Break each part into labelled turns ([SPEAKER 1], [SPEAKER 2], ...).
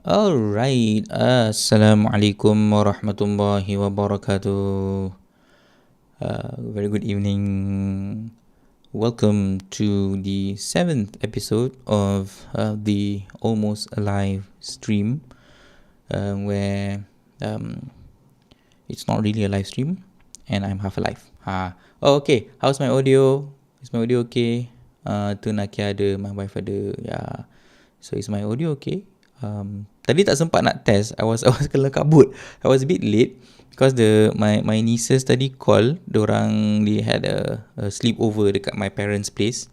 [SPEAKER 1] Alright, Assalamualaikum warahmatullahi wabarakatuh. Very good evening. Welcome to the 7th episode of the Almost Alive stream, where it's not really a live stream and I'm half alive. Oh, okay. How's my audio? Is my audio okay? Tu Nakia ada, my wife ada. Yeah. So is my audio okay? Tadi tak sempat nak test. I was kelam kabut. I was a bit late because my nieces tadi call. They had a sleepover dekat my parents' place.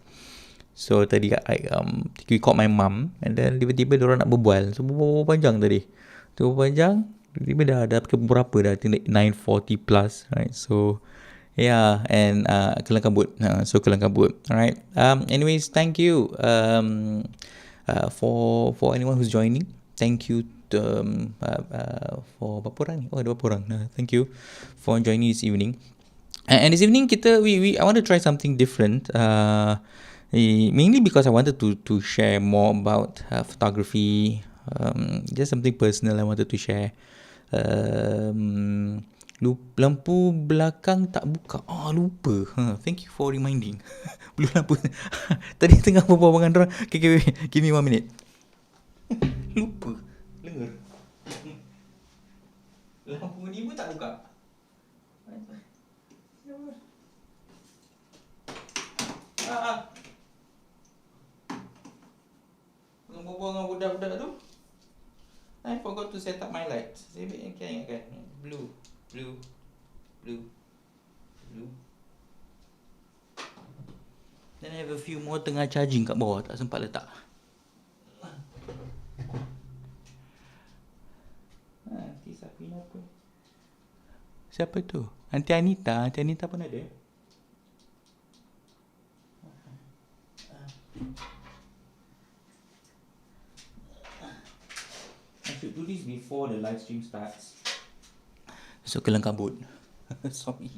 [SPEAKER 1] So tadi we called my mum and then tiba-tiba diorang nak berbual. So berbual panjang tadi. Tiba-tiba dah pukul berapa dah? 9:40 plus, right? So yeah, and kelam kabut. So kelam kabut. Alright. Anyways, thank you for anyone who's joining. Thank you for berapa orang ni? Oh, ada berapa orang. Thank you for joining this evening. And this evening I want to try something different. Mainly because I wanted to share more about photography. Just something personal I wanted to share. Lampu belakang tak buka. Lupa. Thank you for reminding. Belum lampu. Tadi tengah berbual dengan orang. Okay, give me 1 minute. Lupa. Lengar. Lampu ni pun tak buka. Berbual dengan budak-budak tu, I forgot to set up my lights. Saya ingatkan. Blue. Then I have a few more tengah charging kat bawah. Tak sempat letak. Nanti Safina pun. Siapa tu? Aunty Anita. Aunty Anita pun ada. I should do this before the live stream starts. So kelam kabut. Sorry.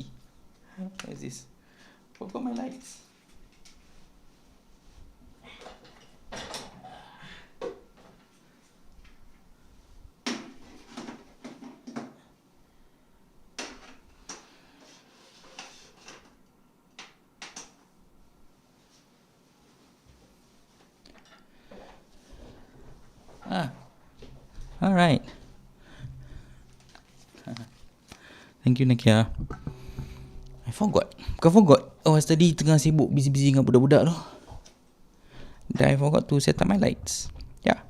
[SPEAKER 1] What is this? Forgot my lights. Alright. Thank you, Nakia. I forgot. Bukan forgot. Tadi tengah sibuk busy-busy dengan budak-budak tu. Then I forgot to set up my lights. Yeah.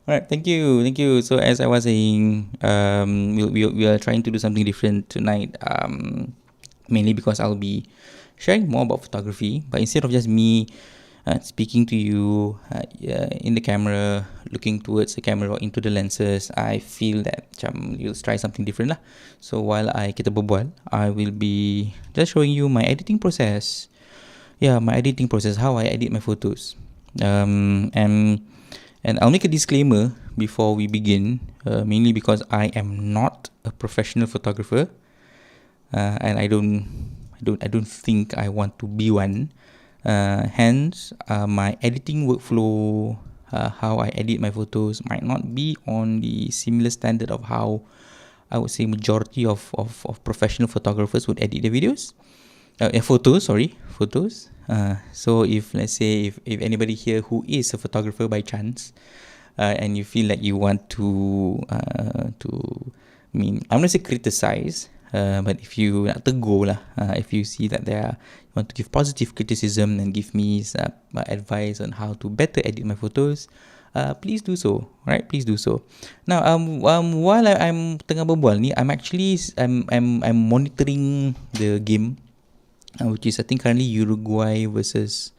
[SPEAKER 1] Alright, thank you. So as I was saying, we are trying to do something different tonight. Mainly because I'll be sharing more about photography, but instead of just me speaking to you in the camera, looking towards the camera or into the lenses, I feel that you'll try something different lah. So while kita berbual, I will be just showing you my editing process. Yeah, my editing process, how I edit my photos. And I'll make a disclaimer before we begin, mainly because I am not a professional photographer, and I don't think I want to be one. Hence, my editing workflow, how I edit my photos might not be on the similar standard of how I would say majority of professional photographers would edit their videos. Photos. So if let's say if anybody here who is a photographer by chance, and you feel like you want I mean, I'm not say criticize, but if you nak tegur lah, if you see that you want to give positive criticism and give me some advice on how to better edit my photos, please do so, right? Please do so. Now, while I'm tengah berbual ni, I'm monitoring the game, which is I think currently Uruguay versus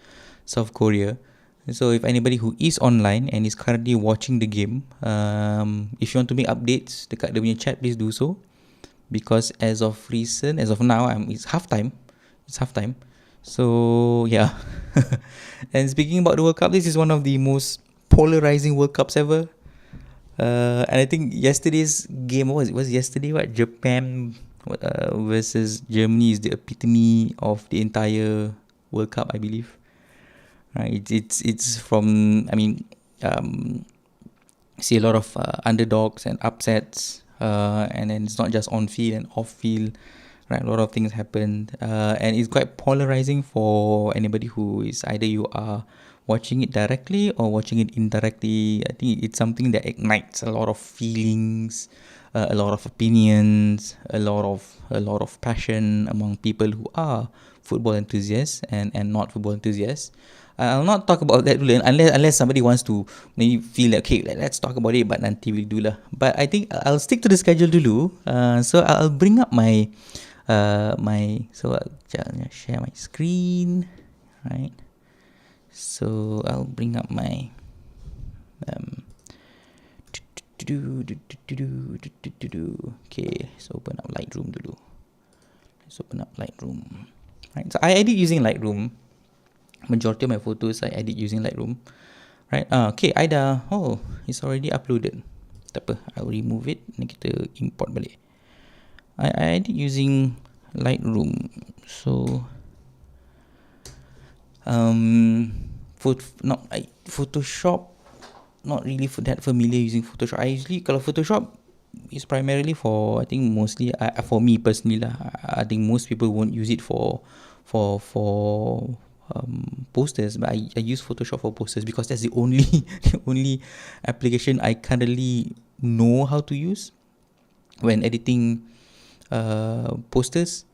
[SPEAKER 1] South Korea. So if anybody who is online and is currently watching the game, if you want to make updates dekat dia punya chat, please do so. Because as of now, it's halftime. It's halftime. So yeah. And speaking about the World Cup, this is one of the most polarizing World Cups ever. And I think yesterday's game was yesterday. What Japan versus Germany is the epitome of the entire World Cup, I believe. Right, it's from see a lot of underdogs and upsets, and then it's not just on field and off field, right? A lot of things happened, and it's quite polarizing for anybody who is either you are watching it directly or watching it indirectly. I think it's something that ignites a lot of feelings, a lot of opinions, a lot of passion among people who are football enthusiasts and not football enthusiasts. I'll not talk about that dulu unless somebody wants to maybe feel like, okay, let's talk about it, but nanti we'll do lah. But I think I'll stick to the schedule dulu. So I'll bring up so I'll share my screen, right? So I'll bring up my okay, let's open up Lightroom dulu. Right, so I edit using Lightroom. Majority of my photos I edit using Lightroom, right? Okay, it's already uploaded. Tak apa, I'll remove it. Ni kita import balik. I edit using Lightroom. So Photoshop, not really that familiar using Photoshop. I usually, kalau Photoshop is primarily for, I think mostly for me personally lah. I think most people won't use it for posters, but I use Photoshop for posters because that's the only application I currently know how to use when editing posters.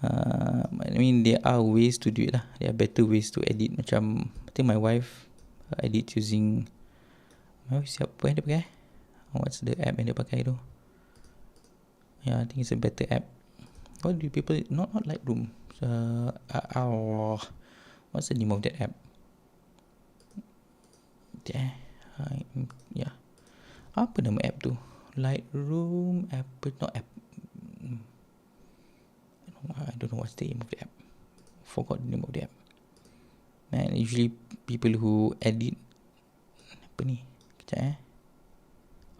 [SPEAKER 1] I mean, there are ways to do it lah. There are better ways to edit. Macam I think my wife edits using, siapa yang dia pakai? What's the app yang dia pakai tu? Yeah, I think it's a better app. What do people, not Lightroom, what's the name of that app? Yeah. Apa nama app tu? Lightroom app, not app. I don't know what's the name of the app. Forgot the name of the app. Man, usually people who edit, apa ni? Kejap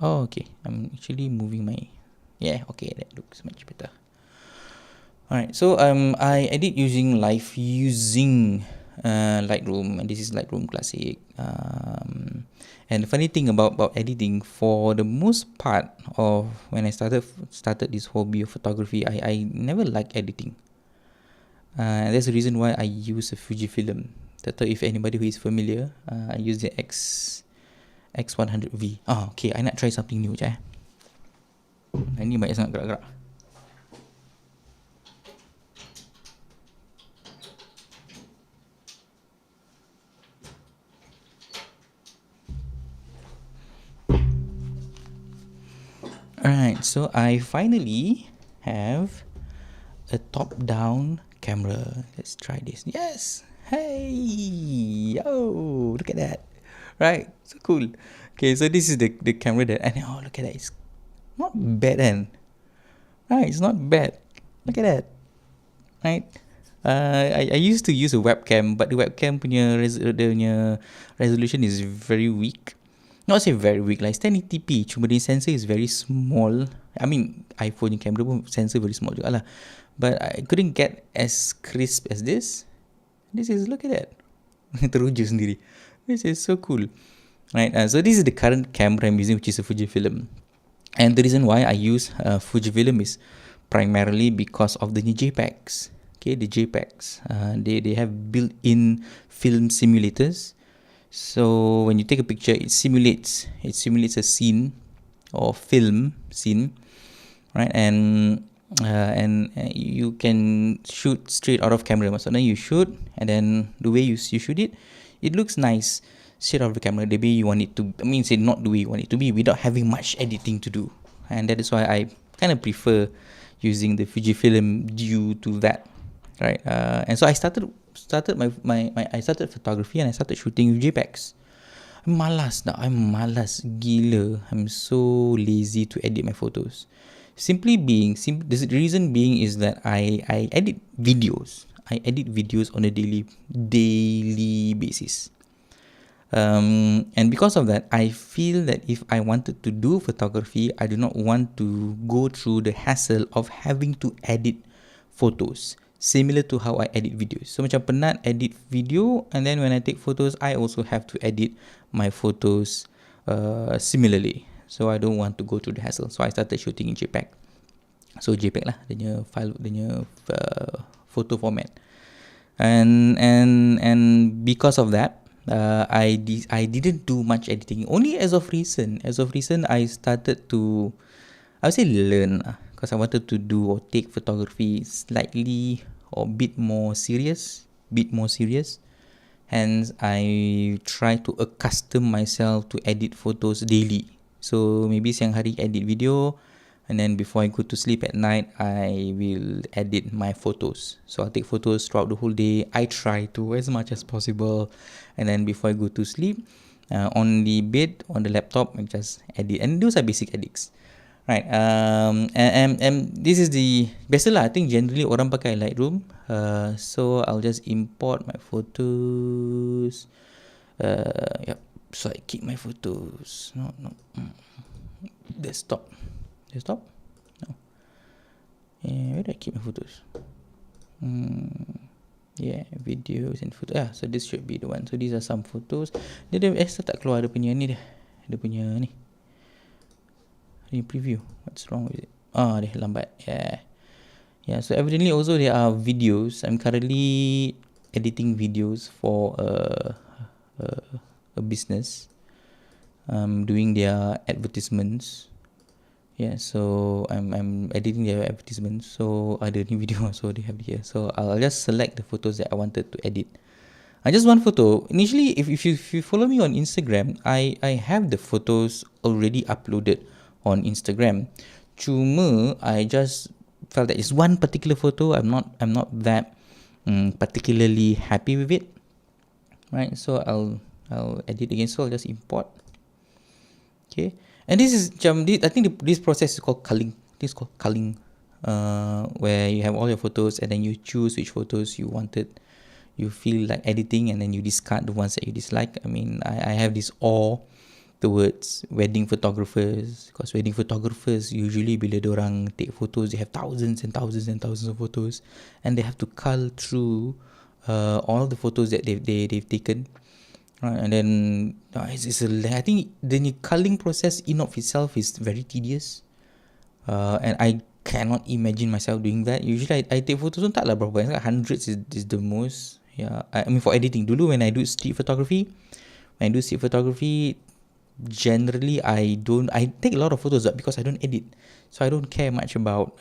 [SPEAKER 1] Oh, okay. I'm actually moving my, okay, that looks much better. Alright, so I edit using Lightroom, and this is Lightroom Classic. And the funny thing about editing, for the most part of when I started this hobby of photography, I never liked editing. And that's the reason why I use a Fujifilm. Tak tahu if anybody who is familiar. I use the X100V. Okay, I nak try something new je. Ini banyak sangat gerak-gerak. Alright, so I finally have a top-down camera. Let's try this. Yes! Hey! Yo! Look at that. Right? So cool. Okay, so this is the camera that... And look at that. It's not bad, and right, it's not bad. Look at that. Right? I used to use a webcam, but the webcam punya resolution is very weak. Not say very weak, like it's 1080p, cuma the sensor is very small. I mean, iPhone camera pun sensor very small juga lah. But I couldn't get as crisp as this. This is, look at that. Teruja sendiri. This is so cool. Right, so this is the current camera I'm using, which is a Fujifilm. And the reason why I use Fujifilm is primarily because of the JPEGs. Okay, the JPEGs. They have built-in film simulators. So when you take a picture, it simulates a scene or film scene, right? And you can shoot straight out of camera. Maksudnya you shoot, and then the way you shoot it, it looks nice straight out of the camera. The way you want it to, I mean, say not the way you want it to be, without having much editing to do. And that is why I kind of prefer using the Fujifilm due to that, right? And so I started I started photography, and I started shooting with JPEGs. I'm malas gila. I'm so lazy to edit my photos. The reason being is that I edit videos. I edit videos on a daily basis. And because of that, I feel that if I wanted to do photography, I do not want to go through the hassle of having to edit photos, similar to how I edit videos. So macam penat edit video, and then when I take photos, I also have to edit my photos similarly. So I don't want to go through the hassle. So I started shooting in JPEG. So JPEG lah, dia punya photo format. And because of that, I didn't do much editing. Only as of recent, I started to, I would say, learn, because I wanted to do or take photography slightly or bit more serious. Hence, I try to accustom myself to edit photos daily. So maybe siang hari edit video, and then before I go to sleep at night, I will edit my photos. So I'll take photos throughout the whole day. I try to as much as possible, and then before I go to sleep, on the bed, on the laptop, I just edit. And those are basic edits, right? And this is the biasa lah. I think generally orang pakai Lightroom. So I'll just import my photos. Yep. So I keep my photos. No. Desktop. No. Where do I keep my photos? Yeah, videos and photos. So this should be the one. So these are some photos. Dia tak keluar dia punya ni dia. Dia punya ni. Ni preview. What's wrong with it? Dia lambat. Yeah, so evidently also there are videos. I'm currently editing videos for a business. Doing their advertisements. Yeah, so I'm editing their advertisements. So ada ni video, so they have here. So I'll just select the photos that I wanted to edit. Just one photo. Initially, if you follow me on Instagram, I have the photos already uploaded on Instagram. Cuma I just felt that it's one particular photo. I'm not that particularly happy with it. Right? So I'll edit again. So I'll just import. Okay. And this is I think this process is called culling. This is called culling, where you have all your photos, and then you choose which photos you feel like editing, and then you discard the ones that you dislike. I mean, I have this awe towards wedding photographers, because wedding photographers usually bila diorang take photos, they have thousands and thousands and thousands of photos, and they have to cull through all the photos that they've taken. And then I think the culling process in of itself is very tedious, and I cannot imagine myself doing that. Usually I take photos, tak lah berapa, hundreds is the most. Yeah, I mean for editing. Dulu when I do street photography, generally I take a lot of photos because I don't edit, so I don't care much about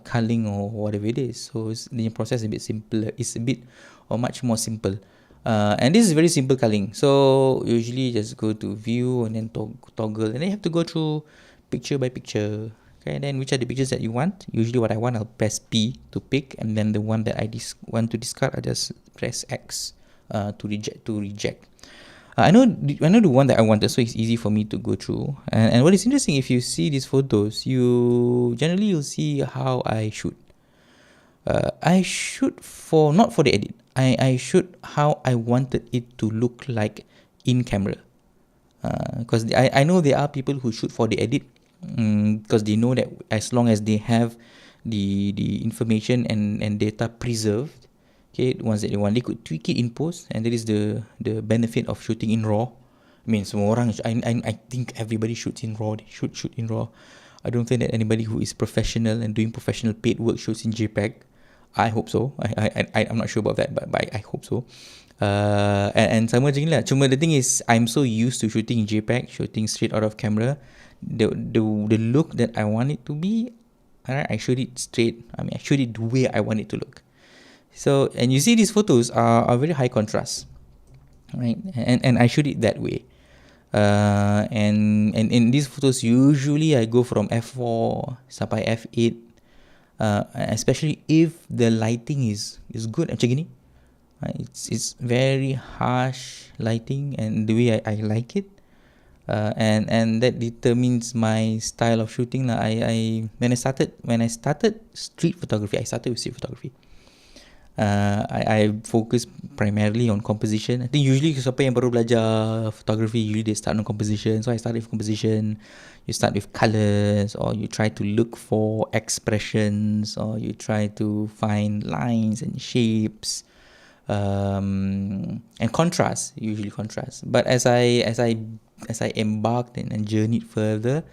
[SPEAKER 1] culling or whatever it is. So the process is a bit simpler. It's a bit or much more simple. And this is very simple culling. So usually just go to view and then toggle, and then you have to go through picture by picture. Okay, and then which are the pictures that you want? Usually what I want, I'll press P to pick, and then the one that I want to discard, I just press X to reject. I know the one that I wanted, so it's easy for me to go through. And what is interesting, if you see these photos, you'll see how I shoot. I shoot not for the edit. I shoot how I wanted it to look like in camera. Because I know there are people who shoot for the edit, because they know that as long as they have the information and data preserved, okay, the ones that they want, they could tweak it in post, and that is the benefit of shooting in RAW. I mean, semua orang, I think everybody shoots in RAW. They shoot in RAW. I don't think that anybody who is professional and doing professional paid work shoots in JPEG. I hope so. I'm not sure about that, but I hope so. And sama macam ni lah. Cuma the thing is, I'm so used to shooting in JPEG, shooting straight out of camera. The look that I want it to be, alright, I shoot it straight. I mean, I shoot it the way I want it to look. So, and you see these photos are very high contrast, right? And I shoot it that way. And in these photos, usually I go from f4 sampai f8, especially if the lighting is good macam gini. It's very harsh lighting, and the way I like it, and that determines my style of shooting lah. When I started street photography, I started with street photography. I focus primarily on composition. I think usually siapa yang baru belajar photography, usually they start on composition. So I started with composition. You start with colours, or you try to look for expressions, or you try to find lines and shapes, and contrast, usually contrast. But as I embarked and journeyed further,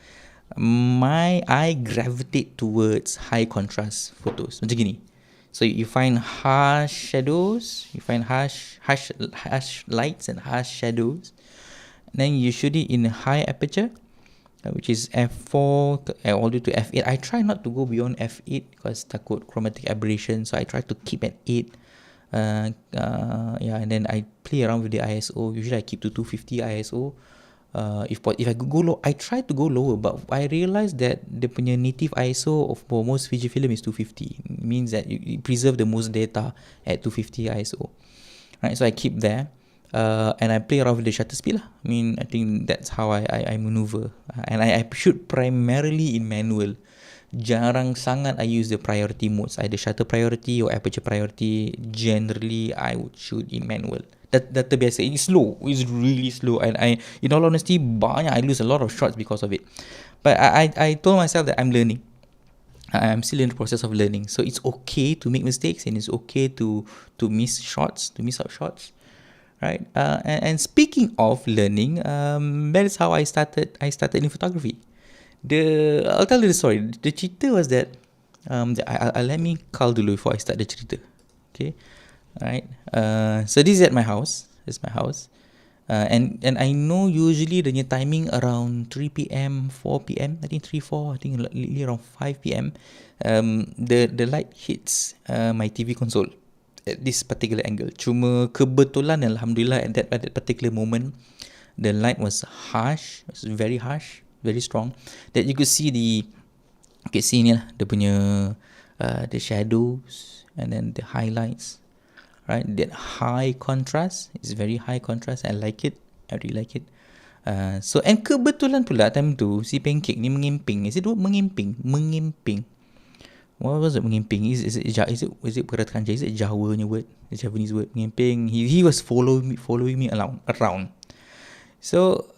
[SPEAKER 1] I gravitate towards high contrast photos. Macam gini. So you find harsh shadows, you find harsh lights and harsh shadows. Then you shoot it in a high aperture, which is f4 all the way to f8. I try not to go beyond f8 because takut chromatic aberration, so I try to keep at 8. And then I play around with the ISO. Usually I keep to 250 ISO. If I could go low, I try to go lower, but I realized that the punya native ISO of most feature film is 250. It means that you preserve the most data at 250 ISO. Right, so I keep there, and I play around with the shutter speed lah. I mean, I think that's how I maneuver, and I shoot primarily in manual. Jarang sangat I use the priority modes, either shutter priority or aperture priority. Generally, I would shoot in manual. That terbiasa. It's slow. It's really slow. And in all honesty, I lose a lot of shots because of it. But I told myself that I'm learning. I'm still in the process of learning. So it's okay to make mistakes, and it's okay to miss out shots. Right? And speaking of learning, that is how I started in photography. I'll tell you the story. The cerita was that let me call dulu before I start the cerita. Okay. Alright. So this is at my house. This is my house. And I know usually the timing around 3 p.m, 4 p.m. I think 3, 4. I think around 5 p.m. The light hits my TV console at this particular angle. Cuma kebetulan, alhamdulillah, at that particular moment, the light was harsh. It was very harsh, very strong. That you could see ni lah, dia punya the shadows and then the highlights. Right, that high contrast is very high contrast. I like it. I really like it. So, and kebetulan pula time tu si pancake ni mengimping. Is it mengimping? What was it? Mengimping? Is it perkataan Is it Jawanya word? The Javanese word mengimping. He was following me around. So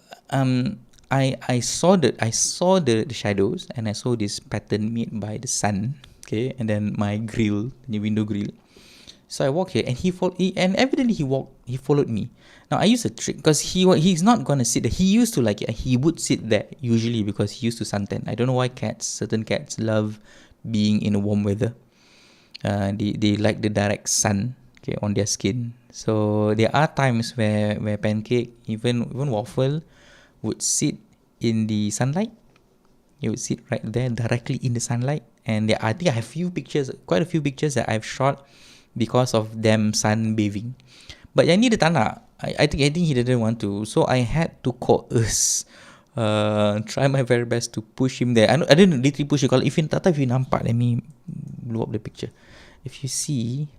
[SPEAKER 1] I saw the shadows, and I saw this pattern made by the sun. Okay, and then my grill, the window grill. So I walked here, and evidently he followed me. Now I use a trick, because he's not gonna sit there. He used to like it. He would sit there usually because he used to suntan. I don't know why certain cats love being in warm weather. They like the direct sun, okay, on their skin. So there are times where pancake, even waffle, would sit in the sunlight. He would sit right there directly in the sunlight. And I think I have quite a few pictures that I've shot because of them sunbathing. But yang ni dia tak nak. I think he didn't want to. So I had to coerce, try my very best to push him there. I didn't literally push him. If you nampak, let me blow up the picture. If you see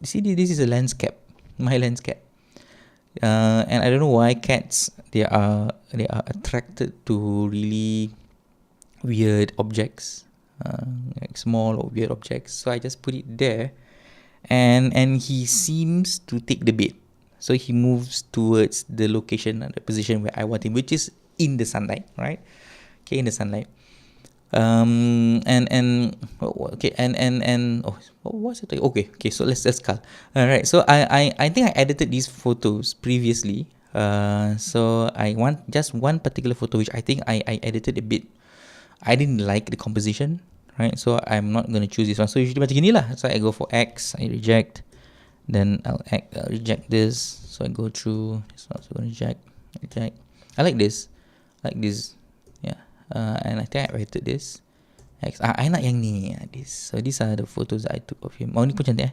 [SPEAKER 1] this is a landscape, my landscape. And I don't know why cats, they are attracted to really weird objects, like small or weird objects. So I just put it there. And he seems to take the bait. So he moves towards the location and the position where I want him, which is in the sunlight, right? Okay, in the sunlight. What's it? Okay. So let's call. All right. So I think I edited these photos previously. So I want just one particular photo which I think I edited a bit. I didn't like the composition. right? So I'm not going to choose this one. So usually macam gini lah. So I go for X, I reject, then I'll reject this. So I go through, it's also going to reject. I like this, yeah. And I think I edited this. X, I nak yang ni, this. So these are the photos that I took of him. Oh, ni pun cantik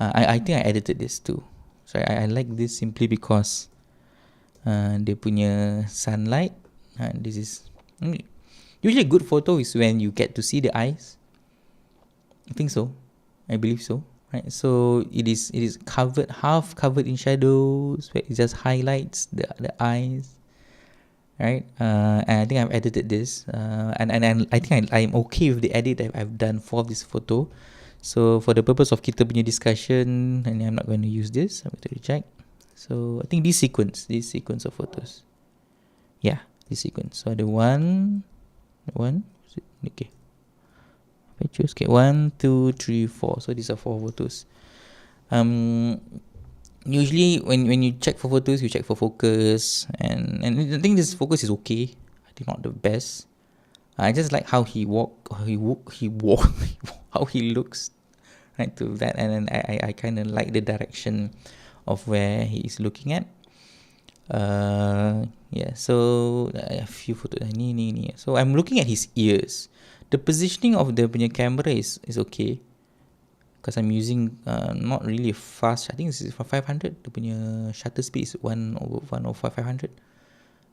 [SPEAKER 1] I think I edited this too. So I like this simply because dia punya sunlight. This is usually a good photo is when you get to see the eyes. I think so. I believe so. Right. So it is half covered in shadows, where it just highlights the eyes. Right. And I think I've edited this. And I think I'm okay with the edit that I've done for this photo. So for the purpose of kita punya discussion, and I'm not going to use this. I'm going to reject. So I think this sequence of photos. Yeah, this sequence. So the one, okay. I choose, okay, 1, 2, 3, 4. So these are 4 photos. Usually when you check for photos, you check for focus, and I think this focus is okay. I think not the best. I just like how he how he looks, right, to that, and then I kind of like the direction of where he is looking at. Yeah, so a few photos. So I'm looking at his ears. The positioning of the punya camera is okay, because I'm using not really fast. I think this is for 500. The punya shutter speed is 1/500. I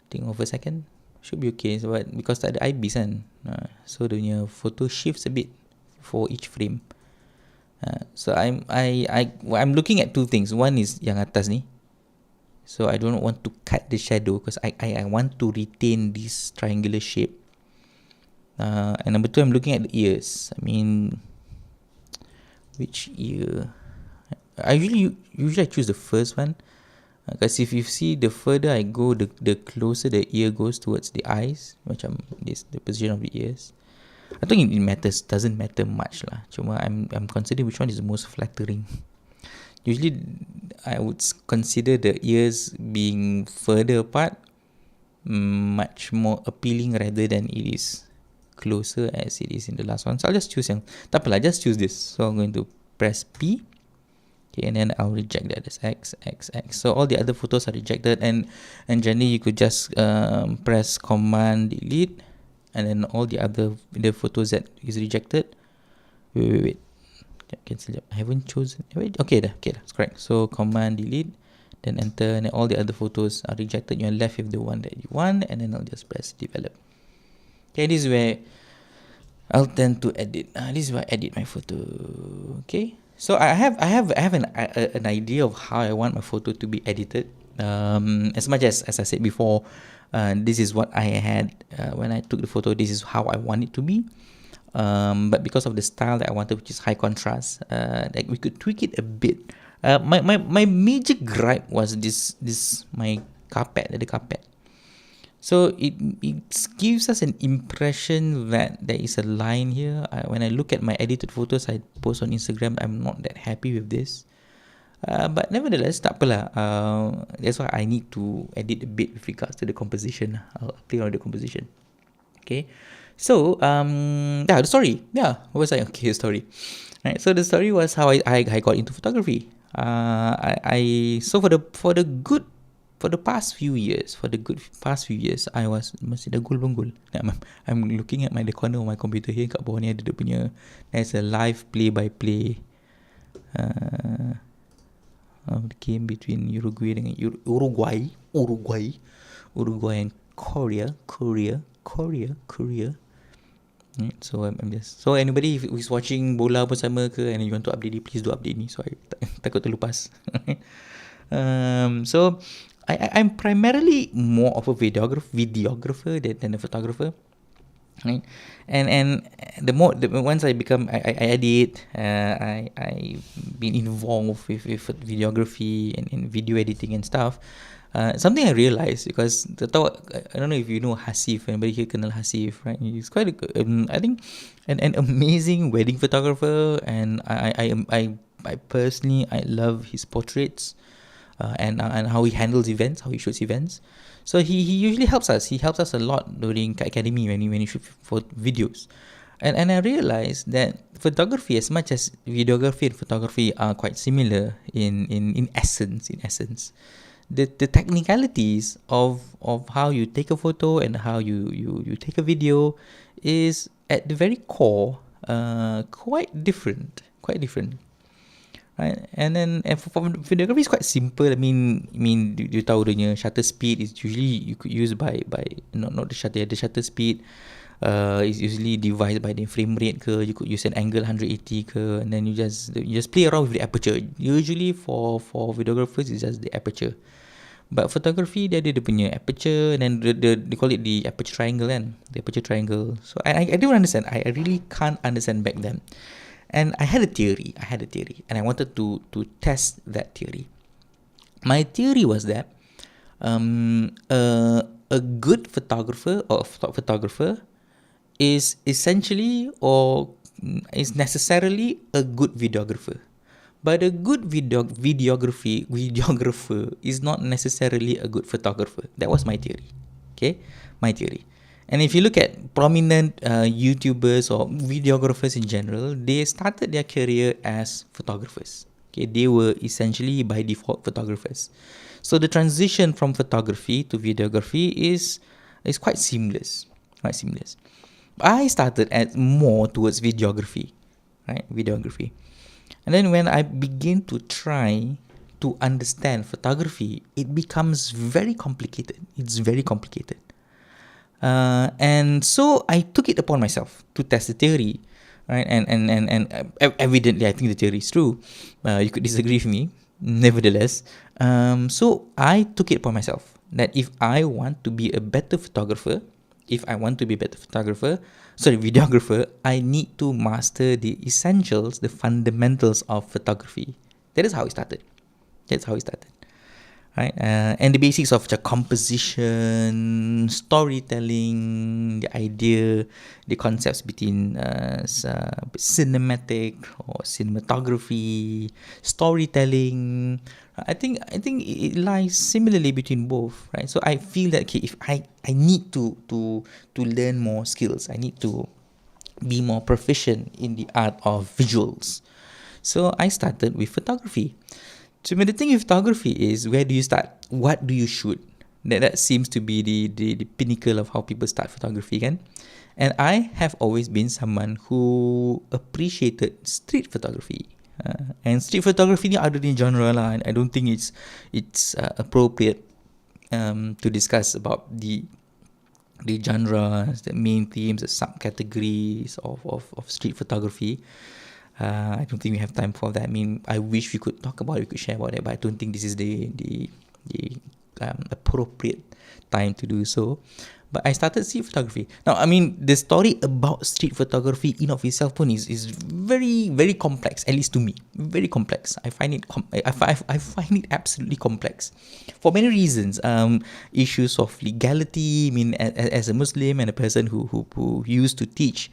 [SPEAKER 1] think over a second should be okay. So, but because tak ada IBIS kan, so the punya photo shifts a bit for each frame. So I'm looking at two things. One is yang atas ni. So I don't want to cut the shadow because I want to retain this triangular shape. And number 2, I'm looking at the ears. I mean, which ear? I usually choose the first one, because if you see, the further I go, the closer the ear goes towards the eyes. Macam this, the position of the ears. I think it doesn't matter much lah. Cuma I'm considering which one is the most flattering. Usually I would consider the ears being further apart much more appealing rather than it is closer as it is in the last one. So I'll just choose yang, tak apalah, just choose this. So I'm going to press P. Okay, and then I'll reject that as X. So all the other photos are rejected, and generally you could just press Command Delete, and then all the photos that is rejected. Wait. Cancel. I haven't chosen. Okay, that's correct. So Command Delete, then enter, and then all the other photos are rejected. You're left with the one that you want, and then I'll just press Develop. Okay, this is where I'll tend to edit. This is where I edit my photo. Okay, so I have an idea of how I want my photo to be edited. As much as I said before, this is what I had when I took the photo. This is how I want it to be. But because of the style that I wanted, which is high contrast, like we could tweak it a bit. My major gripe was this my carpet, the carpet. So it gives us an impression that there is a line here. When I look at my edited photos I post on Instagram, I'm not that happy with this. But nevertheless, tak apalah. That's why I need to edit a bit with regards to the composition. I'll play on the composition. Okay. So, the story. Yeah, what was I? Okay, story. Right. So the story was how I got into photography. For the past few years, I was masih dah gul. I'm looking at the corner of my computer here. Kat bawah ni ada dia punya, there's a live play-by-play of the game between Uruguay and Korea. Right, so I'm just, so anybody who's watching bola bersama ke, and you want to update it, please do update me. So I takut terlepas. So I'm primarily more of a videographer than a photographer, right? And once I edit, I've been involved with videography and video editing and stuff. Something I realized, because I don't know if you know Hasif. Anybody here kenal Hasif, right? He's quite I think an amazing wedding photographer, and I personally love his portraits. And how he handles events, how he shoots events. So he usually helps us. He helps us a lot during academy when we shoot for videos. And I realized that photography, as much as videography and photography are quite similar in essence, the technicalities of how you take a photo and how you take a video is at the very core quite different, right? And then for videography is quite simple. I mean you tahu dia shutter speed is usually you could use by not the shutter speed is usually devised by the frame rate ke, you could use an angle 180 ke, and then you just play around with the aperture. Usually for videographers it's just the aperture. But photography dia ada dia punya aperture, and then they call it the aperture triangle kan, the aperture triangle. So I don't understand. I really can't understand back then. And I had a theory, and I wanted to test that theory. My theory was that a good photographer or photographer is essentially or is necessarily a good videographer. But a good videographer is not necessarily a good photographer. That was my theory. Okay, my theory. And if you look at prominent YouTubers or videographers in general, they started their career as photographers. Okay, they were essentially by default photographers. So the transition from photography to videography is quite seamless. Quite seamless. I started at more towards videography, right? Videography. And then when I begin to try to understand photography, it becomes very complicated. It's very complicated. And so I took it upon myself to test the theory, right? And evidently, I think the theory is true. You could disagree with me, nevertheless. So I took it upon myself that if I want to be a better photographer, videographer, I need to master the essentials, the fundamentals of photography. That is how it started. Right? And the basics of the composition, storytelling, the idea, the concepts between cinematic or cinematography, storytelling. I think it lies similarly between both, right? So I feel that okay, if I need to learn more skills, I need to be more proficient in the art of visuals. So I started with photography. So the thing with photography is, where do you start? What do you shoot? That seems to be the pinnacle of how people start photography, kan? And I have always been someone who appreciated street photography. And street photography ni ada ni genre lah. I don't think it's appropriate to discuss about the genres, the main themes, the subcategories of street photography. I don't think we have time for that. I mean, I wish we could talk about it, we could share about it, but I don't think this is the appropriate time to do so. But I started street photography. Now, I mean, the story about street photography in of itself is very, very complex, at least to me. Very complex. I find it I find it absolutely complex for many reasons. Issues of legality. I mean, as a Muslim and a person who used to teach,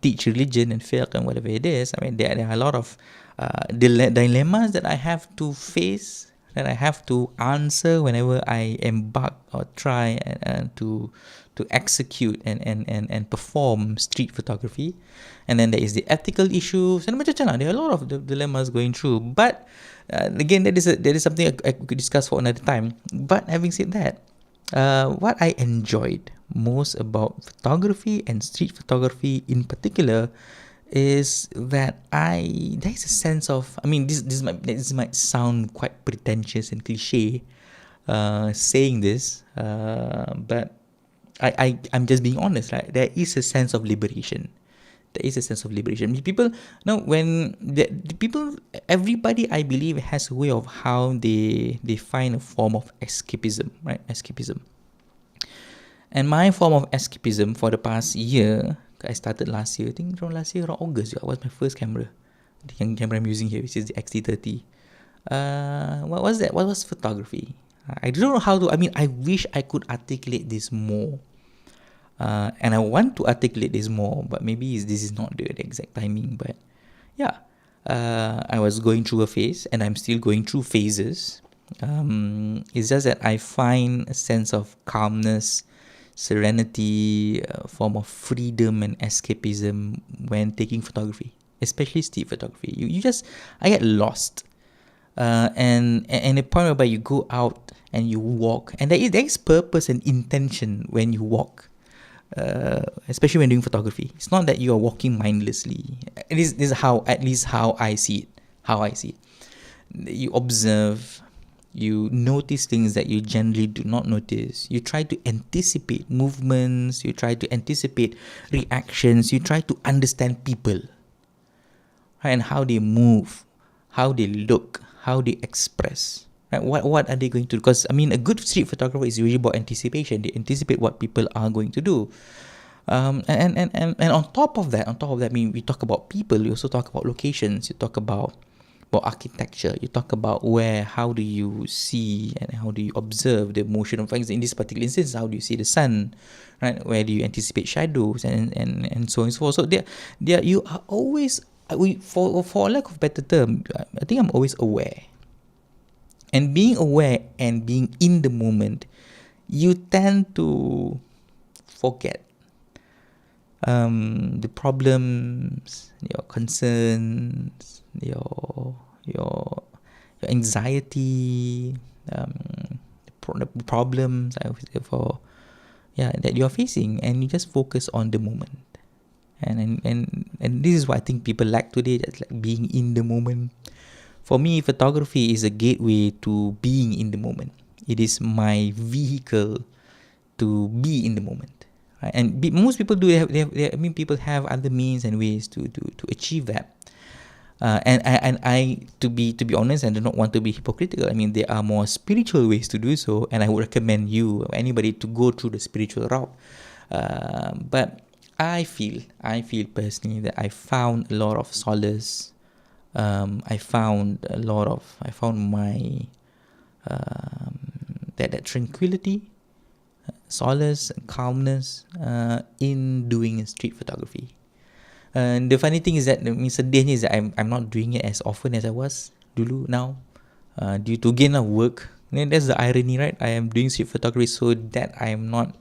[SPEAKER 1] teach religion and fiqh and whatever it is. I mean, there are a lot of dilemmas that I have to face, that I have to answer whenever I embark or try to execute and perform street photography. And then there is the ethical issues, and macam-macam. There are a lot of dilemmas going through. But again, that is something I could discuss for another time. But having said that, what I enjoyed most about photography and street photography in particular is that there is a sense of, I mean, this might sound quite pretentious and cliche, saying this, but I'm just being honest, right? There is a sense of liberation. People, now when the people, everybody, I believe, has a way of how they find a form of escapism, right? Escapism. And my form of escapism for the past year, I started last year, I think around August, that was my first camera. The camera I'm using here, which is the XT30. What was that? What was photography? I don't know how to, I mean, I wish I could articulate this more. And I want to articulate this more, but maybe this is not the exact timing. But yeah, I was going through a phase, and I'm still going through phases. It's just that I find a sense of calmness, serenity, a form of freedom and escapism when taking photography, especially street photography. I get lost. And the point whereby you go out and you walk, and there is purpose and intention when you walk, especially when doing photography. It's not that you are walking mindlessly. This is how, at least how I see it. You observe, you notice things that you generally do not notice. You try to anticipate movements, you try to anticipate reactions, you try to understand people, right, and how they move, how they look, how they express. Right? What are they going to do? Because, I mean, a good street photographer is really about anticipation. They anticipate what people are going to do. And on top of that, I mean, we talk about people, we also talk about locations, you talk about architecture, you talk about how do you see and how do you observe the motion of things. In this particular instance, how do you see the sun, right? Where do you anticipate shadows and so on and so forth. So you are always, for lack of a better term, I think I'm always aware. And being aware and being in the moment, you tend to forget the problems, your concerns, your anxiety, the problems that you're facing, and you just focus on the moment. And this is what I think people lack today, just like being in the moment. For me, photography is a gateway to being in the moment. It is my vehicle to be in the moment. Right? And most people do people have other means and ways to achieve that. And I to be honest, I do not want to be hypocritical. I mean, there are more spiritual ways to do so, and I would recommend anybody to go through the spiritual route. But I feel personally that I found a lot of solace. I found my that tranquility, solace, and calmness in doing street photography. And the funny thing is that, sedihnya is that I'm not doing it as often as I was dulu now, due to again work. And that's the irony, right? I am doing street photography so that I am not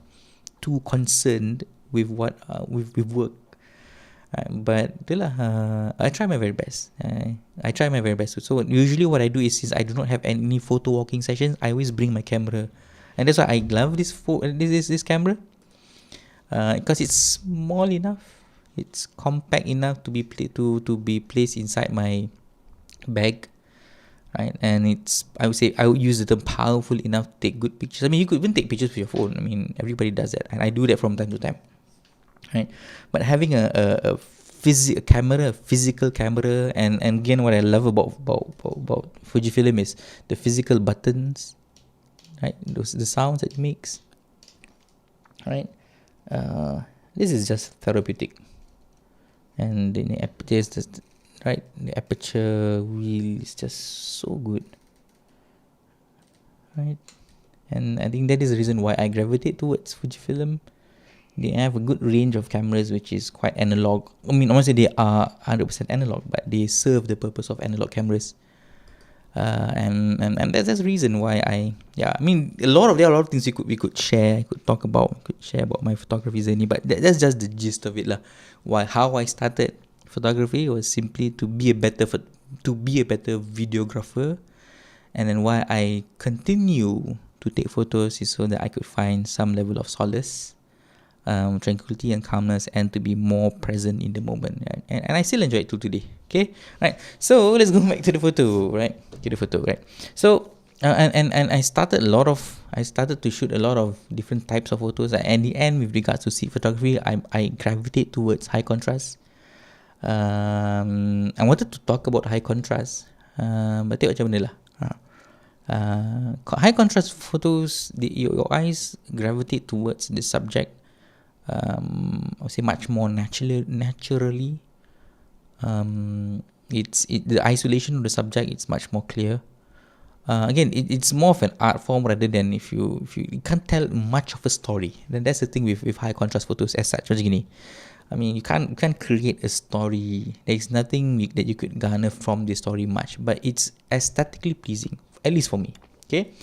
[SPEAKER 1] too concerned with what with work. But I try my very best. So usually what I do is, since I do not have any photo walking sessions, I always bring my camera, and that's why I love this camera, because it's small enough, it's compact enough to be placed inside my bag, right? And I would use the term powerful enough to take good pictures. I mean, you could even take pictures with your phone. I mean, everybody does that, and I do that from time to time. Right, but having a physical camera, and again, what I love about Fujifilm is the physical buttons, right? The sounds that it makes, right? This is just therapeutic, and the aperture wheel is just so good, right? And I think that is the reason why I gravitate towards Fujifilm. They have a good range of cameras, which is quite analog. I mean, honestly, they are 100% analog, but they serve the purpose of analog cameras. And that's the reason why I mean, there are a lot of things we could share, talk about my photography journey, but that's just the gist of it lah. How I started photography was simply to be a better videographer, and then why I continue to take photos is so that I could find some level of solace, tranquility and calmness, and to be more present in the moment, right? And I still enjoy it till today. Okay, right? So let's go back to the photo, right? So and I started to shoot a lot of different types of photos. And in the end, with regards to street photography, I gravitate towards high contrast. I wanted to talk about high contrast, but tengok macam mana lah. High contrast photos, your eyes gravitate towards the subject, I would say much more naturally. The isolation of the subject, it's much more clear. Again, it's more of an art form rather than if you can't tell much of a story. Then that's the thing with high contrast photos as such. Macam gini, I mean, you can't create a story. There is nothing that you could garner from the story much, but it's aesthetically pleasing, at least for me. Okay,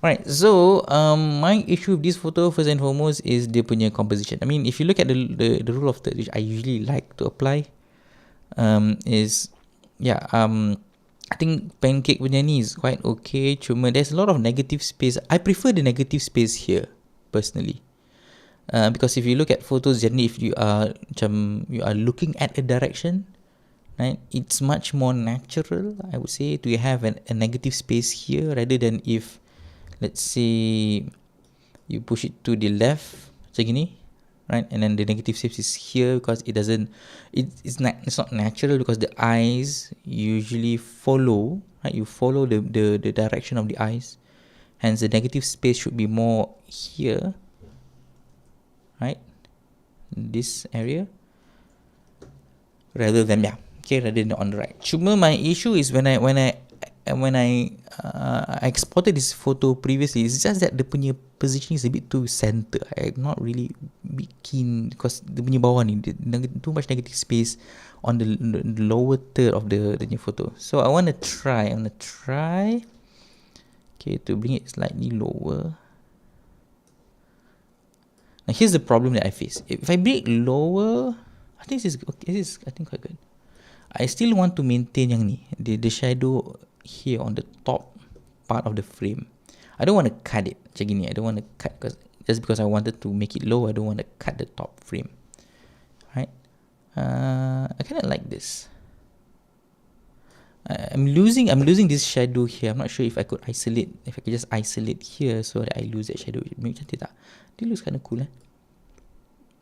[SPEAKER 1] Alright, so my issue with this photo first and foremost is dia punya composition. I mean, if you look at the rule of thirds, which I usually like to apply, is yeah, I think pancake punya ni is quite okay. Cuma there's a lot of negative space. I prefer the negative space here personally. Because if you look at photos, generally if you are you are looking at a direction, right, it's much more natural, I would say, to have a negative space here rather than if, let's say, you push it to the left macam gini, right, and then the negative space is here because it's not natural because the eyes usually follow, right, you follow the direction of the eyes, hence the negative space should be more here, right, this area, rather than rather than on the right. Cuma my issue is when I exported this photo previously, it's just that the punya positioning is a bit too center. I'm not really bit keen because the punya bawah ni too much negative space on the lower third of the new photo. So I want to try to bring it slightly lower. Now here's the problem that I face. If I bring it lower, I think this is okay. This is, I think, quite good. I still want to maintain yang ni, the shadow here on the top part of the frame. I don't want to cut it macam gini. I don't want to cut just because I wanted to make it low. I don't want to cut the top frame, right? I kind of like this. I'm losing this shadow here. I'm not sure if I could just isolate here so that I lose that shadow. Maybe cantik tak? This looks kind of cool.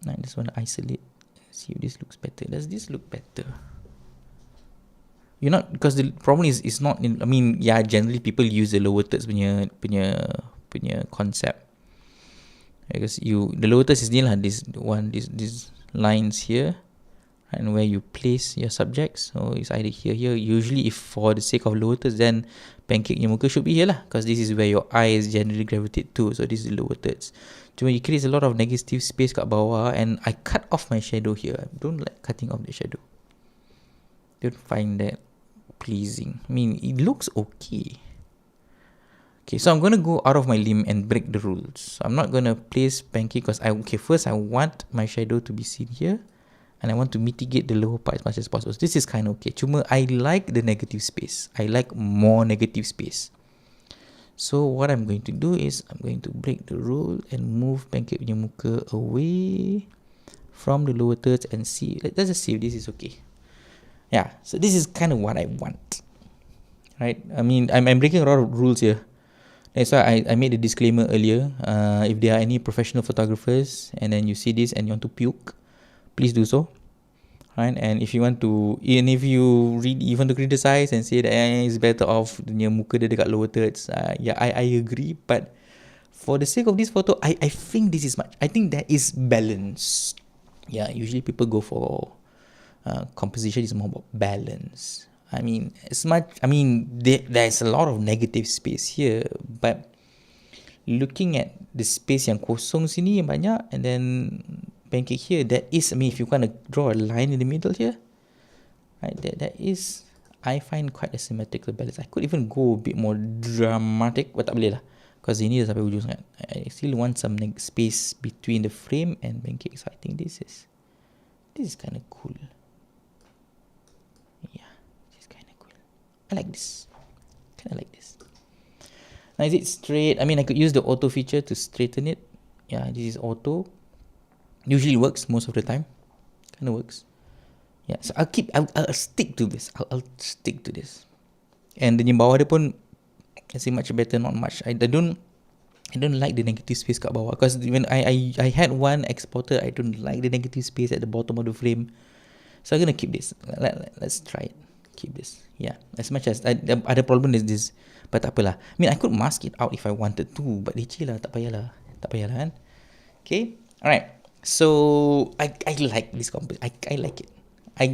[SPEAKER 1] I just want to isolate. See if this looks better. Does this look better? You're not, because the problem is not in, I mean, yeah, generally people use the lower thirds punya concept, because the lower thirds is ni lah, this lines here, and where you place your subjects. So it's either here. Usually, if for the sake of lower thirds, then pancake punya muka should be here lah, because this is where your eyes generally gravitate to. So this is the lower thirds. Cuma it creates a lot of negative space kat bawah, and I cut off my shadow here. I don't like cutting off the shadow. Don't find that pleasing. I mean, it looks okay. Okay, so I'm going to go out of my limb and break the rules. So I'm not going to place pancake because first I want my shadow to be seen here, and I want to mitigate the lower part as much as possible. So this is kind of okay. Cuma I like the negative space. I like more negative space. So what I'm going to do is I'm going to break the rule and move pancake punya muka away from the lower thirds and see. Let's just see if this is okay. Yeah, so this is kind of what I want, right? I mean, I'm breaking a lot of rules here. That's why I made a disclaimer earlier. If there are any professional photographers and then you see this and you want to puke, please do so, right? And if you want to, even if you want to criticize and say that it's better off the muka dia dekat lower thirds, yeah, I agree. But for the sake of this photo, I think this is much. I think that is balance. Yeah, usually people go for composition is more about balance. I mean, there's a lot of negative space here, but looking at the space yang kosong sini yang banyak, and then pancake here, that is, I mean, if you kind of draw a line in the middle here, right, that is, I find quite a symmetrical balance. I could even go a bit more dramatic, but tak boleh lah, because ini dah sampai ujung sangat. I still want some space between the frame and pancake, so I think this is kind of cool. I like this. Kind of like this. Now, is it straight? I mean, I could use the auto feature to straighten it. Yeah, this is auto. Usually works most of the time. Kind of works. Yeah, so I'll stick to this. I'll stick to this. And the bawah dia pun, I say much better, not much. I don't like the negative space kat bawah, because when I had one exporter, I don't like the negative space at the bottom of the frame. So I'm gonna keep this. Let's try it. Keep this. Yeah, as much as ada problem is this, but tak apalah. I mean, I could mask it out if I wanted to, but leceh lah, tak payahlah kan. Okay, alright. So I like this I like it. I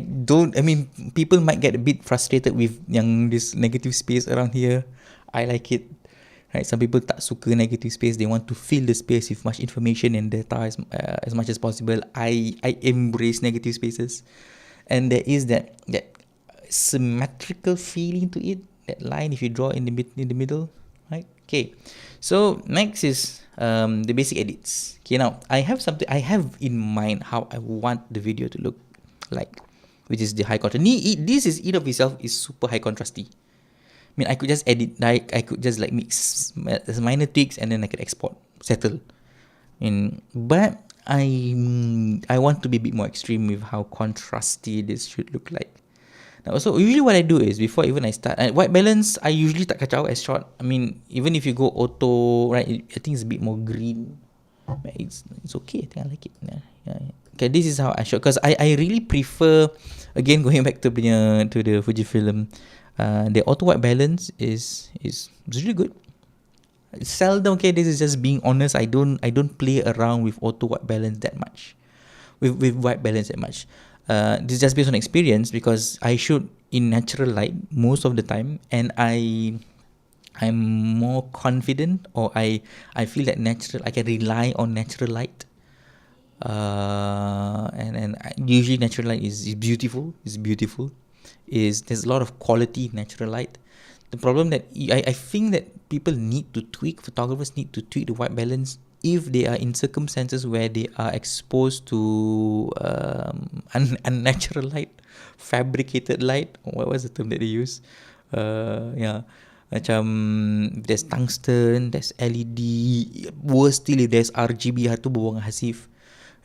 [SPEAKER 1] mean, people might get a bit frustrated with yang this negative space around here. I like it. Right, some people tak suka negative space. They want to fill the space with much information and data as much as possible. I embrace negative spaces, and there is that symmetrical feeling to it. That line, if you draw in the middle, right? Okay, so next is the basic edits. Okay, now I have something I have in mind how I want the video to look like, which is the high contrast. This is in of itself is super high contrasty. I mean, I could just edit, like I could just like mix minor tweaks and then I could export, settle. But I want to be a bit more extreme with how contrasty this should look like. Now, so usually what I do is before even I start, white balance I usually tak kacau as short. I mean, even if you go auto, right? I think it's a bit more green. But it's okay. I think I like it. Yeah. Okay, this is how I shot because I really prefer, again going back to the Fujifilm, the auto white balance is really good. Seldom, okay, this is just being honest. I don't play around with auto white balance that much, with white balance that much. This is just based on experience because I shoot in natural light most of the time, and I'm more confident, or I feel that I can rely on natural light. Usually natural light is beautiful. It's beautiful. There's a lot of quality in natural light. The problem that I think that photographers need to tweak the white balance if they are in circumstances where they are exposed to unnatural light, fabricated light. What was the term that they use? Yeah. Macam there's tungsten, there's LED, worse still if there's RGB, tu berbual dengan Hasif.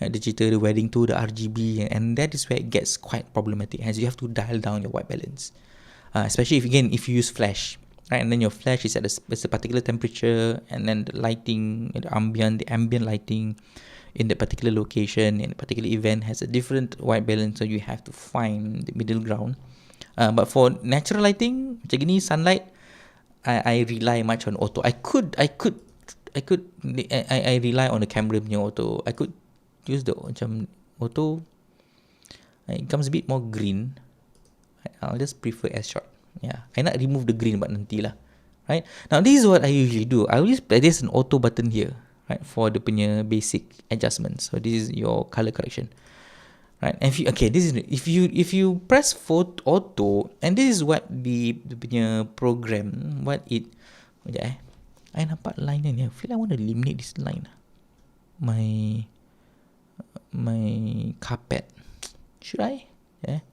[SPEAKER 1] The cerita the wedding tu, the RGB, and that is where it gets quite problematic, as you have to dial down your white balance. Especially if you use flash, right, and then your flash is at a particular temperature, and then the lighting, the ambient lighting in that particular location, in a particular event has a different white balance, so you have to find the middle ground. But for natural lighting, macam gini, sunlight, I rely much on auto. I rely on the camera punya auto. I could use the macam auto. It becomes a bit more green. I'll just prefer S shot. Yeah, I not remove the green, but nanti lah. Right, now this is what I usually do. I always there's an auto button here, right, for the punya basic adjustments. So this is your color correction, right? And if you press auto, and this is what the punya program, what it. Sekejap I nampak line ni. I feel I want to eliminate this line. My carpet. Should I? Yeah.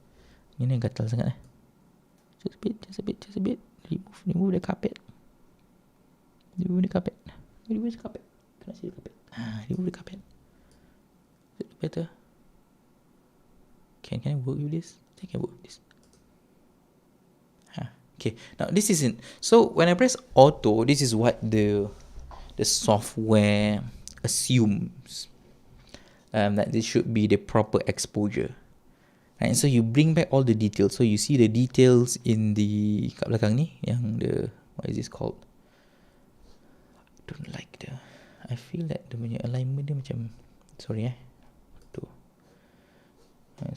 [SPEAKER 1] Ini gatal sangat. Just a bit. Remove the carpet. Remove the carpet. Cannot see the carpet. Remove the carpet. Is it better? Can I work with this? I think I can work with this. Okay. Now this isn't. So when I press auto, this is what the software assumes. That this should be the proper exposure. Right, so you bring back all the details. So you see the details in the kat belakang ni, yang the, what is this called? I don't like I feel that the punya alignment dia macam, sorry tu.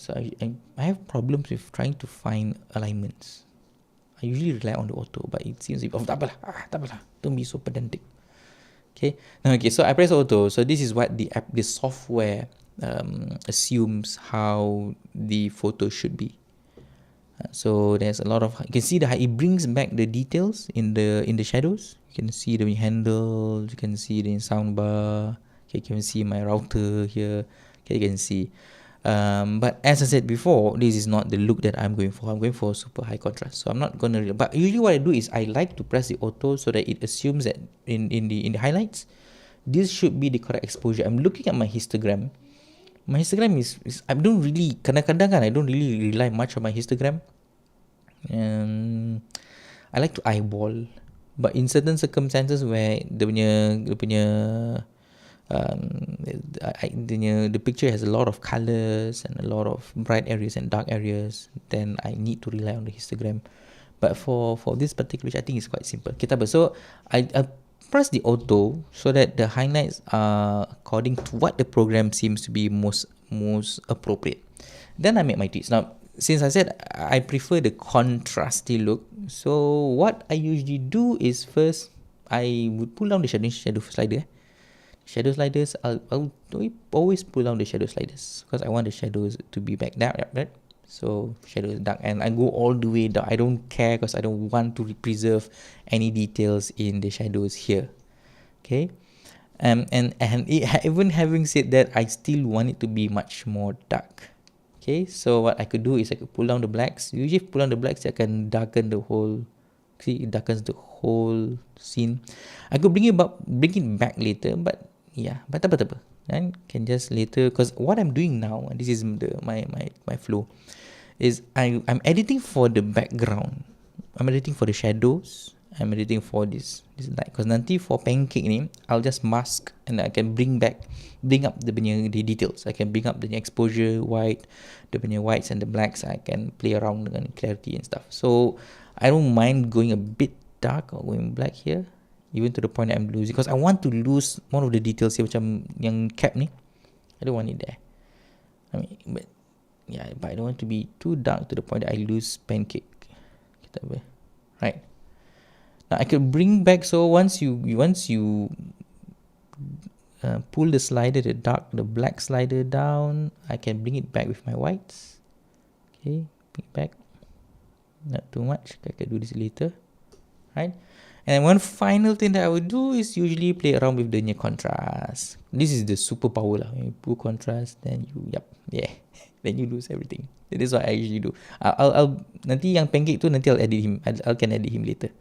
[SPEAKER 1] So I have problems with trying to find alignments. I usually rely on the auto, but it seems tak apalah. Don't be so pedantic. Okay. So I press auto. So this is what the software assumes how the photo should be. So there's a lot of, you can see that it brings back the details in the shadows. You can see the handle, you can see the sound bar. Okay, you can see my router here. Okay, you can see. But as I said before, this is not the look that I'm going for. I'm going for super high contrast. So I'm not gonna. But usually what I do is I like to press the auto so that it assumes that in the highlights, this should be the correct exposure. I'm looking at my histogram. My histogram is I don't really, kadang-kadang kan, I don't really rely much on my histogram. I like to eyeball, but in certain circumstances where the picture has a lot of colors and a lot of bright areas and dark areas, then I need to rely on the histogram. But for this particular, I think it's quite simple. So I press the auto so that the highlights are according to what the program seems to be most appropriate. Then I make my tweaks. Now, since I said I prefer the contrasty look, so what I usually do is first I would pull down the shadow slider. Shadow sliders, I'll always pull down the shadow sliders because I want the shadows to be back down, right? So shadow is dark, and I go all the way dark. I don't care because I don't want to preserve any details in the shadows here. Okay. And even having said that, I still want it to be much more dark. Okay, so what I could do is I could pull down the blacks. Usually if pull down the blacks, I can darken the whole, see, it darkens the whole scene. I could bring it back later, but yeah, but apa. And can just later, because what I'm doing now, and this is my flow, is I'm editing for the background. I'm editing for the shadows. I'm editing for this light. Because nanti for pancake ni, I'll just mask and I can bring up the details. I can bring up the exposure white, the whites and the blacks. I can play around dengan clarity and stuff. So I don't mind going a bit dark or going black here, even to the point that I'm losing, because I want to lose one of the details here, macam yang cap ni. I don't want it there. I mean, but I don't want to be too dark to the point that I lose pancake. Right. Now I could bring back, so once you pull the slider, the black slider down, I can bring it back with my whites. Okay, bring it back. Not too much. I can do this later. Right. And one final thing that I would do is usually play around with the contrast. This is the superpower lah. When you put contrast, then then you lose everything. That is what I usually do. I'll nanti yang pancake tu nanti I'll edit him. I can edit him later.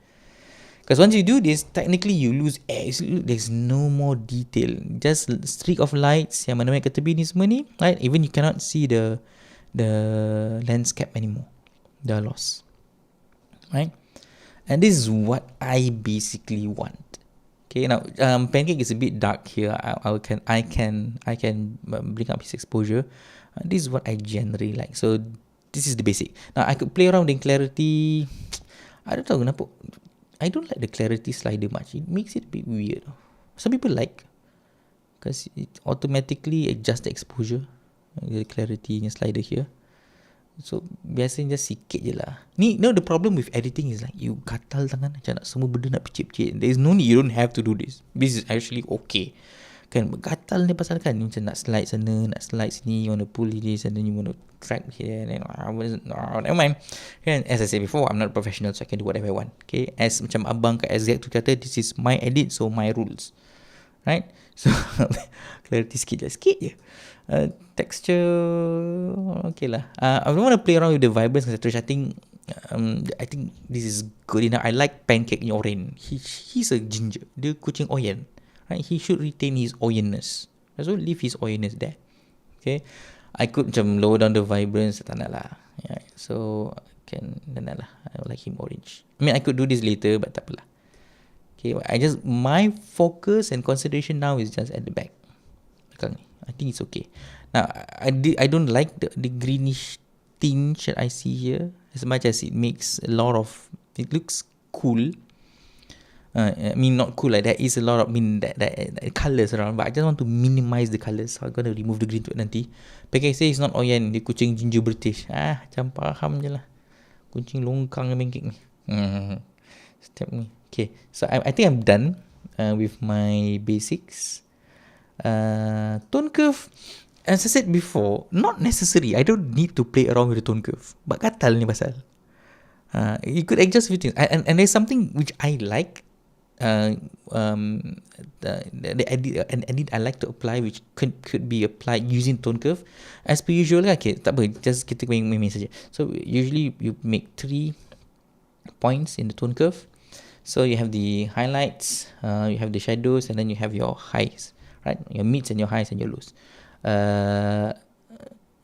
[SPEAKER 1] Because once you do this, technically you lose there's no more detail. Just streak of lights yang mana-mana kat tepi ni semua ni, right? Even you cannot see the landscape anymore. Dah lost. Right? And this is what I basically want. Okay, now pancake is a bit dark here. I can bring up his exposure. This is what I generally like. So this is the basic. Now I could play around in clarity. I don't know kenapa. I don't like the clarity slider much. It makes it a bit weird. Some people like, because it automatically adjusts the exposure, the clarity in slider here. So biasanya just sikit je lah. The problem with editing is like you gatal tangan macam nak semua benda nak picit-picit. There is no need. You don't have to do this. This is actually okay. Kan gatal ni pasal kan macam nak slide sana, nak slide sini, you want to pull this and then you want to track here, and then never mind. Kan, as I said before, I'm not a professional, so I can do whatever I want. Okay, as macam abang kat SZ tu kata, this is my edit, so my rules. Right? So clarity sikit je. Texture, okay lah. I don't want to play around with the vibrance, etc. I think this is good enough. I like pancake in orange. He's a ginger. Dia kucing Oyen. Right? He should retain his Oyenness. So leave his Oyenness there. Okay. I could macam lower down the vibrance. Tak nak lah. Yeah. So tak nak lah. I like him orange. I mean, I could do this later, but tak apalah. Okay. My focus and consideration now is just at the back. I think it's okay. Now, I don't like the greenish tinge that I see here, as much as it makes a lot of, it looks cool. I mean, not cool, like there is a lot of that colours around, but I just want to minimize the colours, so I'm going to remove the green to it nanti. Pancake say it's not Oyen, dia kucing ginger British. Macam faham je lah. Kucing longkang pancake ni. Step ni. Okay, so I think I'm done with my basics. Tone curve, as I said before, not necessary. I don't need to play around with the tone curve, but gatal ni pasal. You could adjust with things, and there's something which I like. The edit I like to apply, which could be applied using tone curve. As per usual, okay, tak apa, just kita main saja. So usually you make 3 points in the tone curve. So you have the highlights, you have the shadows, and then you have your highs, right? Your mids and your highs and your lows.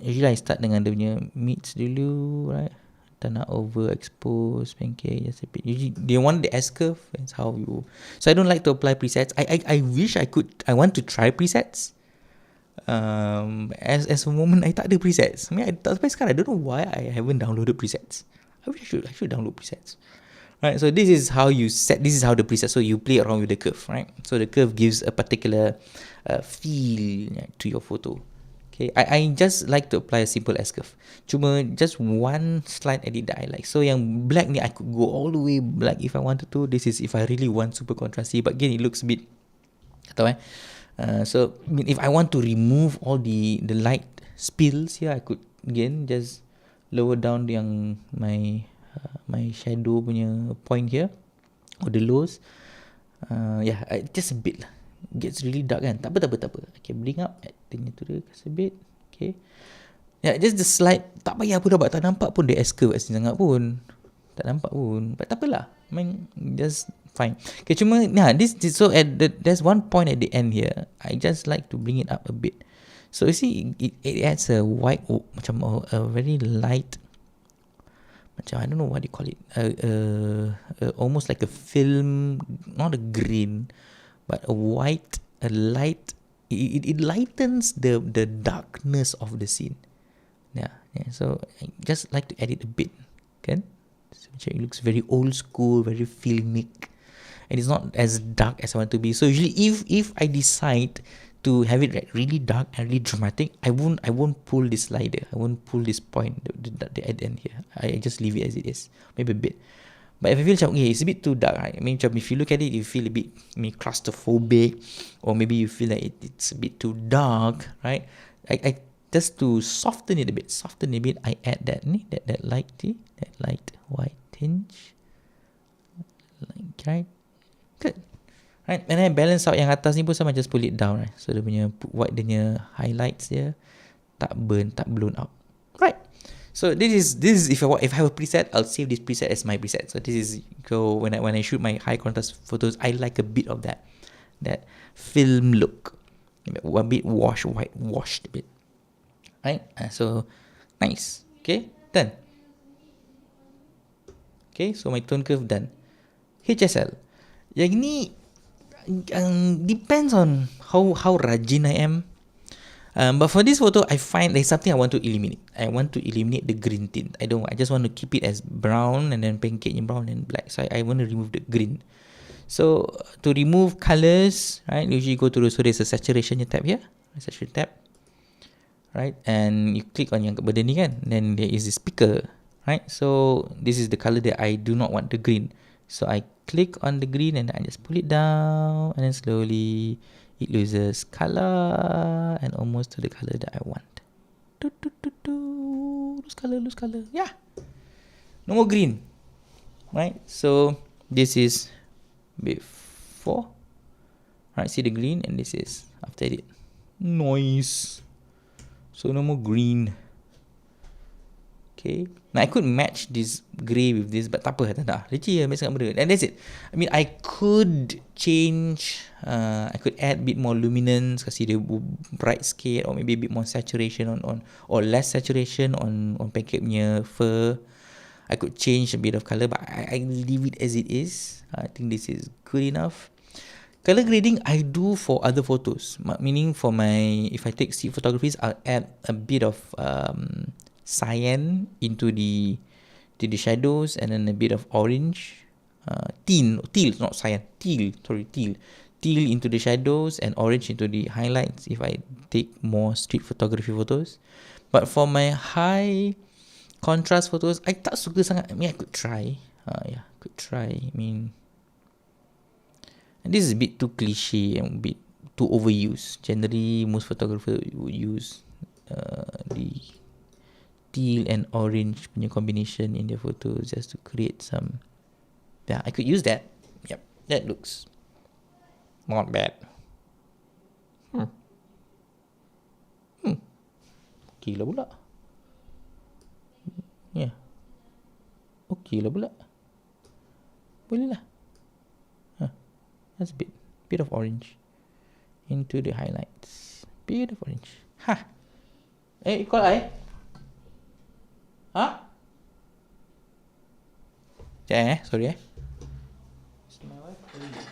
[SPEAKER 1] Usually I start dengan dia punya mids dulu, right? Tak nak overexpose pancake, just a bit. Usually they want the S curve. That's how you. So I don't like to apply presets. I wish I could. I want to try presets. As a moment I tak ada presets. I mean, sampai sekarang I don't know why I haven't downloaded presets. I wish I should download presets. Right. So this is how you set. This is how the preset. So you play around with the curve, right? So the curve gives a particular feel to your photo. Okay, I just like to apply a simple S-curve. Cuma just one slight edit that I like. So yang black ni I could go all the way black if I wanted to. This is if I really want super contrasty. But again, it looks a bit, so I mean, if I want to remove all the light spills here, I could again just lower down yang my shadow punya point here, or the lows. Just a bit lah. Gets really dark kan. Tak apa. I can bring up, add to the a bit. Okay. Just the slight. Tak payah pun dapat. Tak nampak pun dia S-curve kat sini sangat pun. Tak nampak pun. But tak apalah. I mean, just fine. Okay, cuma, so there's one point at the end here. I just like to bring it up a bit. So you see, it adds a white, macam a very light, macam I don't know what you call it, almost like a film, not a green, but a white, a light. It lightens the darkness of the scene. Yeah. So I just like to add it a bit, kan? So it looks very old school, very filmic, and it's not as dark as I want to be. So usually, if I decide to have it really dark and really dramatic, I won't pull this slider. I won't pull this point, the end here. I just leave it as it is, maybe a bit. But if I feel okay, it's a bit too dark, right? I mean, if you look at it, you feel a bit claustrophobic, or maybe you feel like it's a bit too dark, right? I just to soften it a bit, I add that light white tinge, right? Good. Right, and then balance out yang atas ni pun sama, just pull it down, right? So dia punya white, dia punya highlights dia tak blown out. Right. So this is if I have a preset, I'll save this preset as my preset. So this is when I shoot my high contrast photos, I like a bit of that film look, a bit whitewashed a bit. Right. So nice. Okay, done. Okay, so my tone curve done. HSL. Yang ni depends on how rajin I am. But for this photo, I find there's something I want to eliminate. I want to eliminate the green tint. I just want to keep it as brown, and then pancake in brown and black. So I want to remove the green. So to remove colors, right, usually go to there's a saturation tab here, saturation tab, right, and you click on yang benda ni kan, then there is this picker, right. So this is the color that I do not want, the green. So I click on the green and I just pull it down, and then slowly it loses color and almost to the color that I want. Lose color. Yeah. No more green. Right? So this is before. Right, see the green, and this is after it. Noise. So no more green. Okay. Now I could match this grey with this, but tak apa, tak nak. Leceh lah, sangat benda. And that's it. I mean, I could change, I could add a bit more luminance, kasih dia bright sikit, or maybe a bit more saturation on or less saturation on pancake punya fur. I could change a bit of colour, but I leave it as it is. I think this is good enough. Colour grading I do for other photos, meaning for if I take street photographies, I'll add a bit of cyan into the shadows, and then a bit of orange, teal, not cyan, teal into the shadows, and orange into the highlights if I take more street photography photos. But for my high contrast photos, I tak suka sangat. I mean, I could try. I mean, and this is a bit too cliche and a bit too overused. Generally, most photographers would use the teal and orange punya combination in their photos just to create some. Yeah, I could use that. Yep, that looks not bad. Okay lah pula. Yeah. Okay lah pula. Boleh lah. That's a bit of orange into the highlights. Bit of orange. You call I? Sorry. Is my wife calling you?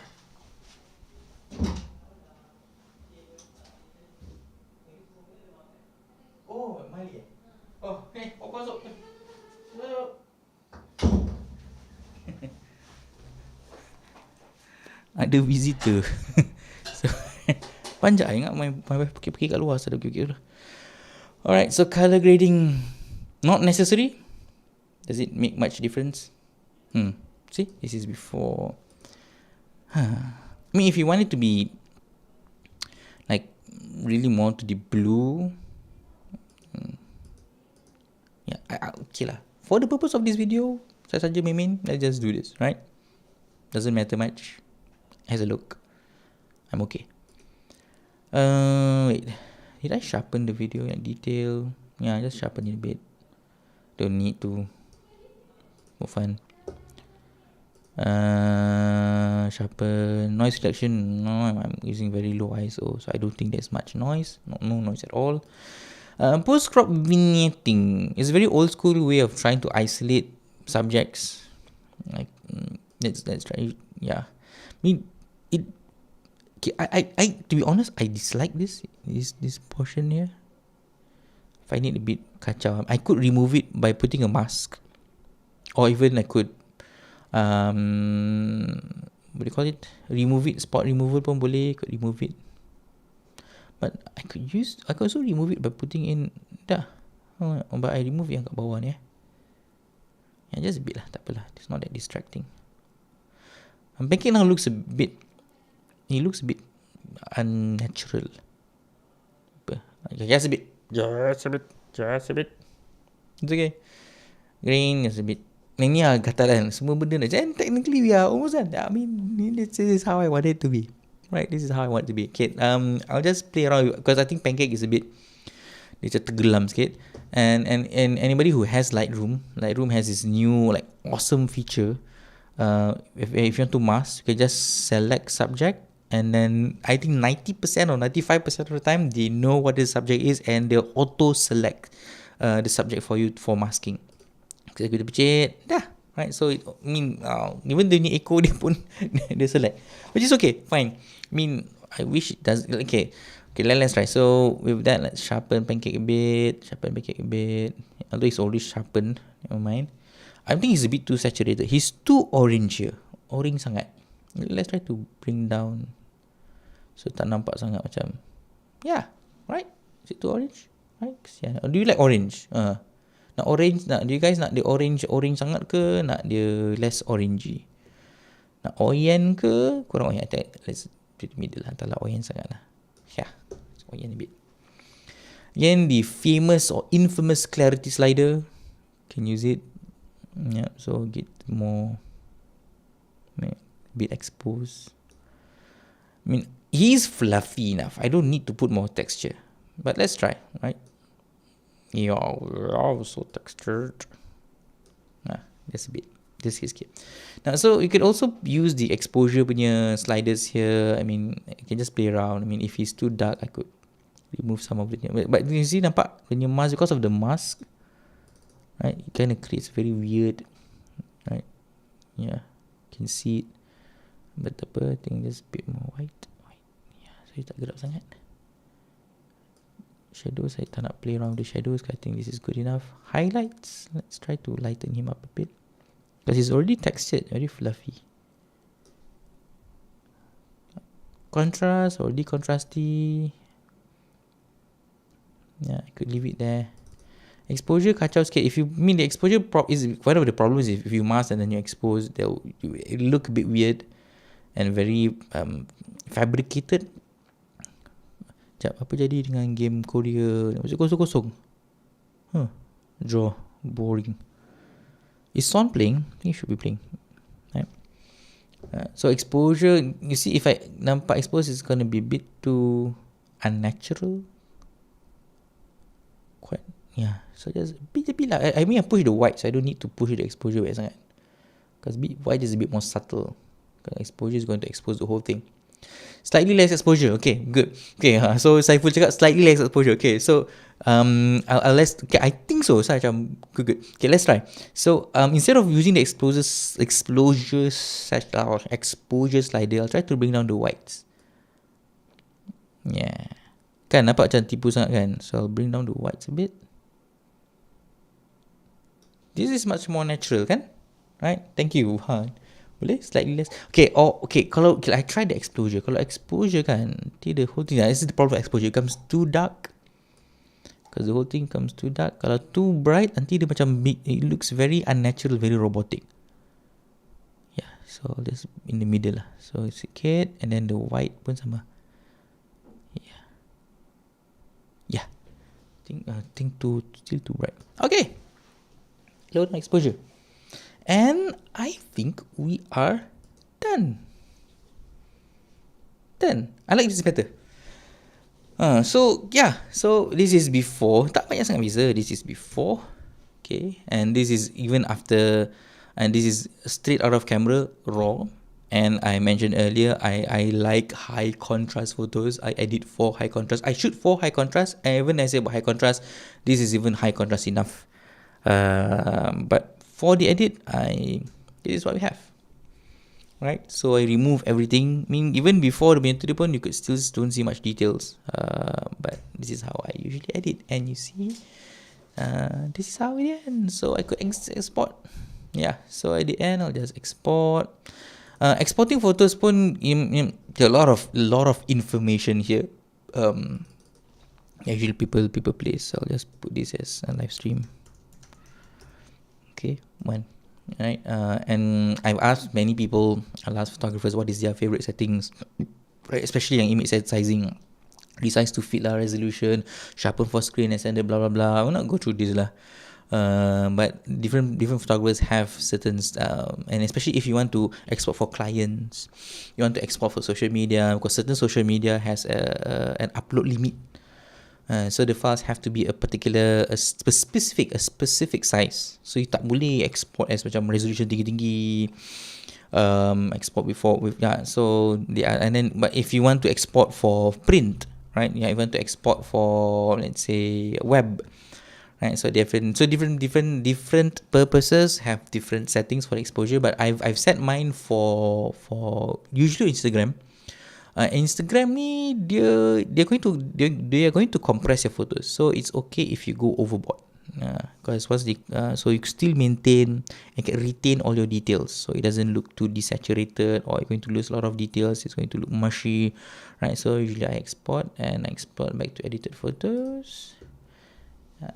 [SPEAKER 1] Oh, Mali. Oh, hey, masuk. Ada visitor. So, panjang ingat my wife pergi kat luar, saya dah pergi kat luar. Alright, so color grading not necessary. Does it make much difference? See, this is before. I mean, if you want it to be like really more to the blue, yeah, Okay lah. For the purpose of this video, saya saja main, let's just do this, right? Doesn't matter much. Has a look. I'm okay. Wait. Did I sharpen the video in detail? Yeah, just sharpen it a bit. Don't need to. For fun. Sharpen. Noise reduction. No, I'm using very low ISO, so I don't think there's much noise. No noise at all. Post-crop vignetting is a very old school way of trying to isolate subjects. Like, let's try. Yeah, I mean, it. Okay, I to be honest, I dislike this portion here. Find it a bit kacau. I could remove it by putting a mask, or even I could, what do you call it? Remove it. Spot removal pun boleh. Could remove it. But I could also remove it by putting in dah. But I remove yang kat bawah ni. Yeah, just a bit lah. Tak apalah. It's not that distracting. Pancake now looks a bit. It looks a bit unnatural. Just a bit. It's okay. Green is a bit. Ini lah gataran. Semua benda dah. And technically we are almost done. I mean, this is how I want it to be. Right, this is how I want it to be. Okay, I'll just play around because I think Pancake is a bit, dia macam tergelam sikit. And anybody who has Lightroom has this new like awesome feature. If you want to mask, you can just select subject, and then I think 90% or 95% of the time they know what the subject is, and they'll auto select the subject for you for masking. Kita pecit, dah. Right, so I mean, even the echo dia pun dia select, which is okay, fine. I mean, I wish it does. Okay, let's try. So with that, let's sharpen Pancake a bit. Although it's already sharpened, never mind. I think he's a bit too saturated. He's too orange here. Orange sangat. Let's try to bring down so tak nampak sangat macam. Yeah, right? Is it too orange? Right? Yeah. Or do you like orange? Nak orange, do you guys nak dia orange sangat ke nak dia less orangey? Nak oyen ke kurang oyen? Let's put the middle lah, tak lah oyen sangat lah. Yeah, it's oyen a bit. Again, the famous or infamous clarity slider, can use it. Yeah, so get more bit exposed. I mean, he's fluffy enough. I don't need to put more texture. But let's try, right? Yeah, so textured. Just a bit. Just skip. Now, so you could also use the exposure punya sliders here. I mean, you can just play around. I mean, if it's too dark, I could remove some of it. But you see, nampak when you mask, because of the mask, right? It kind of creates very weird, right? Yeah, you can see it. But I think just a bit more white. Yeah, so you tak gelap sangat. Shadows, I tak nak play around with the shadows. I think this is good enough. Highlights, let's try to lighten him up a bit, because he's already textured, very fluffy. Contrast or decontrasty. Yeah, I could leave it there. Exposure kacau sikit. If you mean the exposure is one of the problems, if you mask and then you expose, it'll look a bit weird and very fabricated. Apa jadi dengan game Korea macam kosong-kosong? Draw. Boring. Is Son playing? I think he should be playing. Right. So exposure, you see, if I nampak expose, it's going to be a bit too unnatural. Quite. Yeah. So just a bit lah. I mean, I push the white, so I don't need to push the exposure banyak sangat. Because white is a bit more subtle. Because exposure is going to expose the whole thing. Slightly less exposure. Okay, good. Okay, so Saiful cakap slightly less exposure. Okay, so I'll okay, I think so. So macam good. Okay, let's try. So instead of using the exposure slider, I'll try to bring down the whites. Yeah. Kan nampak macam tipu sangat kan? So I'll bring down the whites a bit. This is much more natural kan? Right? Thank you. Boleh? Slightly less. Okay, kalau I try the exposure. Kalau exposure kan, nanti the whole thing, this is the problem with exposure. It comes too dark. Because the whole thing comes too dark. Kalau too bright, nanti dia macam big. It looks very unnatural, very robotic. Yeah, so just in the middle lah. So sikit, and then the white pun sama. Yeah. Think still too bright. Okay. slow down exposure. And I think we are done. I like this better. So this is before. Tak banyak sangat beza. This is before. Okay. And this is even after. And this is straight out of camera, raw. And I mentioned earlier, I like high contrast photos. I edit for high contrast. I shoot for high contrast. And even I say about high contrast, this is even high contrast enough. But for the edit, this is what we have. Right, so I remove everything. I mean, even before the mentor pun, you could still don't see much details. But this is how I usually edit, and you see, this is how it ends. So I could export. Yeah, so at the end, I'll just export. Exporting photos pun, there are a lot of information here. Usually people place. So I'll just put this as a live stream. Okay, one. Right, and I've asked many people, I'll ask photographers what is their favorite settings, right? Especially yang image sizing, resize to fit lah, resolution, sharpen for screen, extended, blah blah blah. I will not go through this lah. But different photographers have certain, and especially if you want to export for clients, you want to export for social media, because certain social media has an upload limit. So the files have to be a specific size. So you tak boleh export as macam resolution tinggi-tinggi. Export with so and then, but if you want to export for print, right? Yeah, you want to export for, let's say, web, right? So different purposes have different settings for exposure. But I've set mine for usually Instagram. Instagram ni they are going to compress your photos, so it's okay if you go overboard. Because so you still maintain and can retain all your details, so it doesn't look too desaturated or you're going to lose a lot of details. It's going to look mushy, right? So usually I export back to edited photos.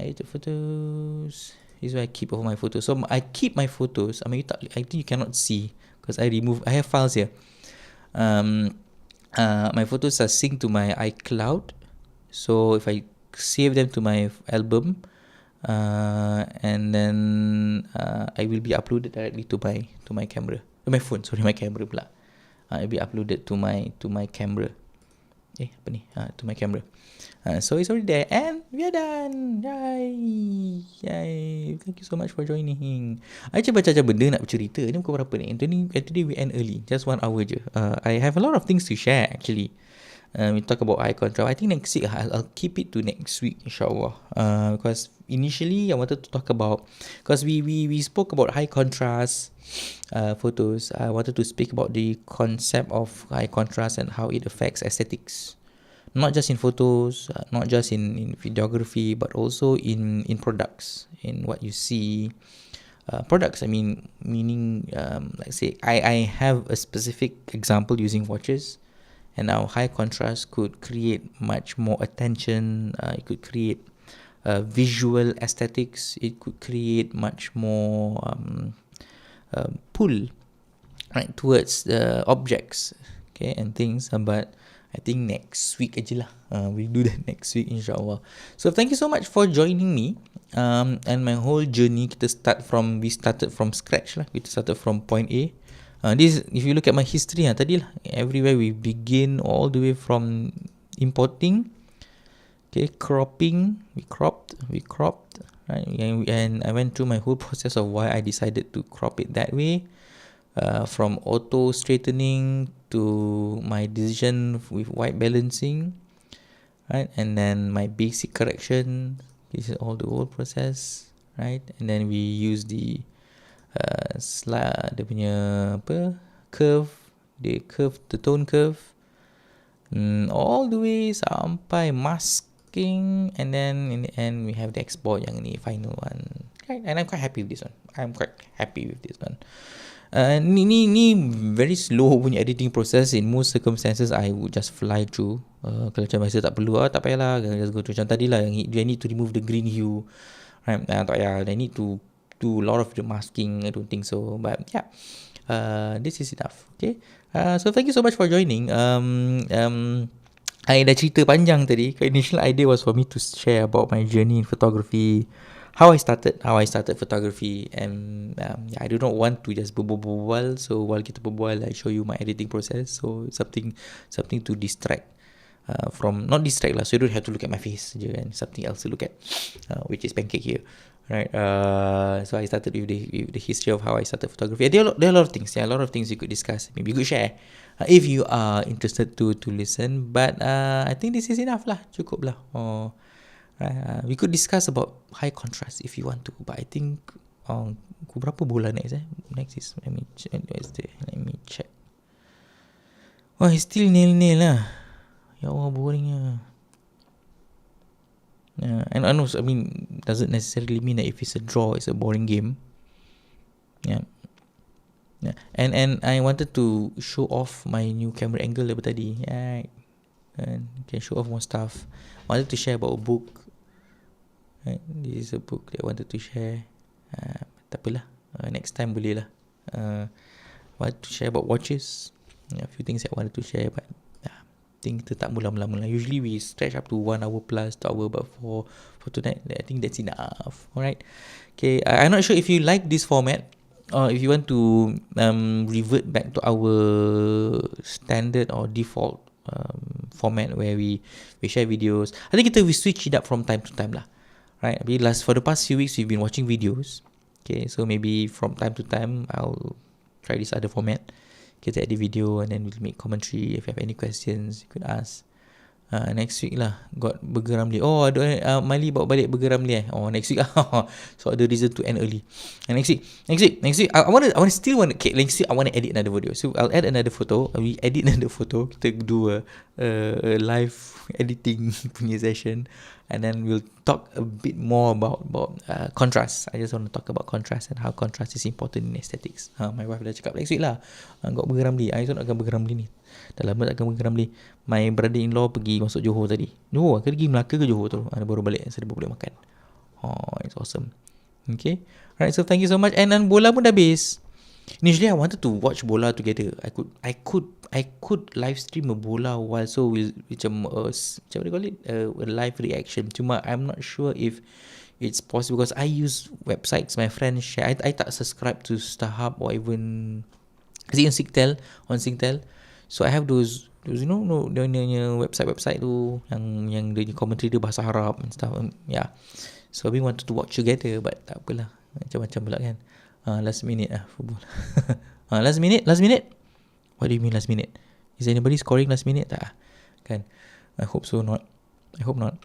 [SPEAKER 1] This is where I keep all my photos. So I keep my photos. I mean, I think you cannot see because I have files here. My photos are synced to my iCloud, so if I save them to my album, and then I will be uploaded directly to my camera, to my phone. Sorry, my camera pula. It will be uploaded to my camera. To my camera. So it's already there, and we are done. Yay! Thank you so much for joining. I baca benda nak bercerita. Ni pukul berapa ni? Today we end early, just 1 hour je. I have a lot of things to share actually. We talk about high contrast. I think next week I'll keep it to next week, inshallah. Because initially I wanted to talk about, because we spoke about high contrast photos. I wanted to speak about the concept of high contrast and how it affects aesthetics. Not just in photos, not just in videography, but also in products, in what you see. Products, I mean, meaning, like say, I have a specific example using watches, and now high contrast could create much more attention. It could create visual aesthetics. It could create much more pull, right, towards the objects, okay, and things. But I think next week aja lah. We'll do that next week, inshallah. So thank you so much for joining me. And my whole journey, we started from scratch lah. We started from point A. This, if you look at my history, tadi lah, everywhere we begin all the way from importing, okay, cropping, we cropped, right, and I went through my whole process of why I decided to crop it that way. From auto straightening to my decision with white balancing, right, and then my basic correction. This is all the whole process, right, and then we use the dia punya curve, the tone curve, all the way sampai masking, and then in the end we have the export yang ni, final one, right, and I'm quite happy with this one. Ni very slow punya editing process. In most circumstances I would just fly through. Kalau macam biasa tak perlu, tak payahlah, just go through. Macam tadi lah, do I need to remove the green hue, right? Tak payah. I need to do a lot of the masking. I don't think so, but yeah, this is enough. Okay, so thank you so much for joining. I dah cerita panjang tadi. The initial idea was for me to share about my journey in photography, how I started photography, and yeah, I do not want to just berbual. So while kita berbual, I show you my editing process. So something to distract from, not distract lah. So you don't have to look at my face je kan. Something else to look at, which is pancake here. Right. So I started with the history of how I started photography. There are a lot of things. Yeah, a lot of things you could discuss. Maybe you could share if you are interested to listen. But I think this is enough lah. Cukup lah. Or we could discuss about high contrast if you want to. But I think berapa bola next Next is let me check. Oh, it's still nil lah. Ya Allah, boringnya. And I know, I mean, doesn't necessarily mean that if it's a draw, it's a boring game. Yeah. And I wanted to show off my new camera angle daripada tadi. Yeah. And can show off more stuff. I wanted to share about a book. Right. This is a book that I wanted to share. Tak apalah. Next time boleh lah. I wanted to share about watches. A few things I wanted to share, but think kita tak mula-mula. Usually we stretch up to 1 hour plus 2 hour, but for tonight, I think that's enough. Alright. Okay, I'm not sure if you like this format, or if you want to revert back to our standard or default format where we share videos. I think we switch it up from time to time lah. Right. For the past few weeks we've been watching videos. Okay, so maybe from time to time I'll try this other format. Kita edit video and then we'll make commentary. If you have any questions, you could ask. Next week lah, got Burger Ramli. Oh, ada Mali bawa balik Burger Ramli Oh, next week. So ada reason to end early. And next week, I still want to, okay, next week I want to edit another video. So I'll add another photo. We edit another photo. Kita do a live editing punya session. And then we'll talk a bit more about contrast. I just want to talk about contrast and how contrast is important in aesthetics. My wife dah cakap next week lah. Got Burger Ramli. I nak Burger Ramli ni. Dah lama tak Burger Ramli. My brother-in-law pergi masuk Johor tadi. Johor ke pergi Melaka ke Johor tu? Baru balik. So dia boleh makan. Oh, it's awesome. Okay. Alright, so thank you so much. And then bola pun dah habis. Initially I wanted to watch bola together. I could live stream a bola while, so with macam what do you call it, a live reaction. Cuma I'm not sure if it's possible because I use websites my friends share. I tak subscribe to StarHub or even is it on Singtel. So I have those dia punya website tu yang dia commentary dia bahasa Arab and stuff. Yeah. So we wanted to watch together, but tak apalah, macam-macam pula kan. Last minute football. Last minute. What do you mean last minute? Is anybody scoring last minute? Tak kan? I hope so not. I hope not.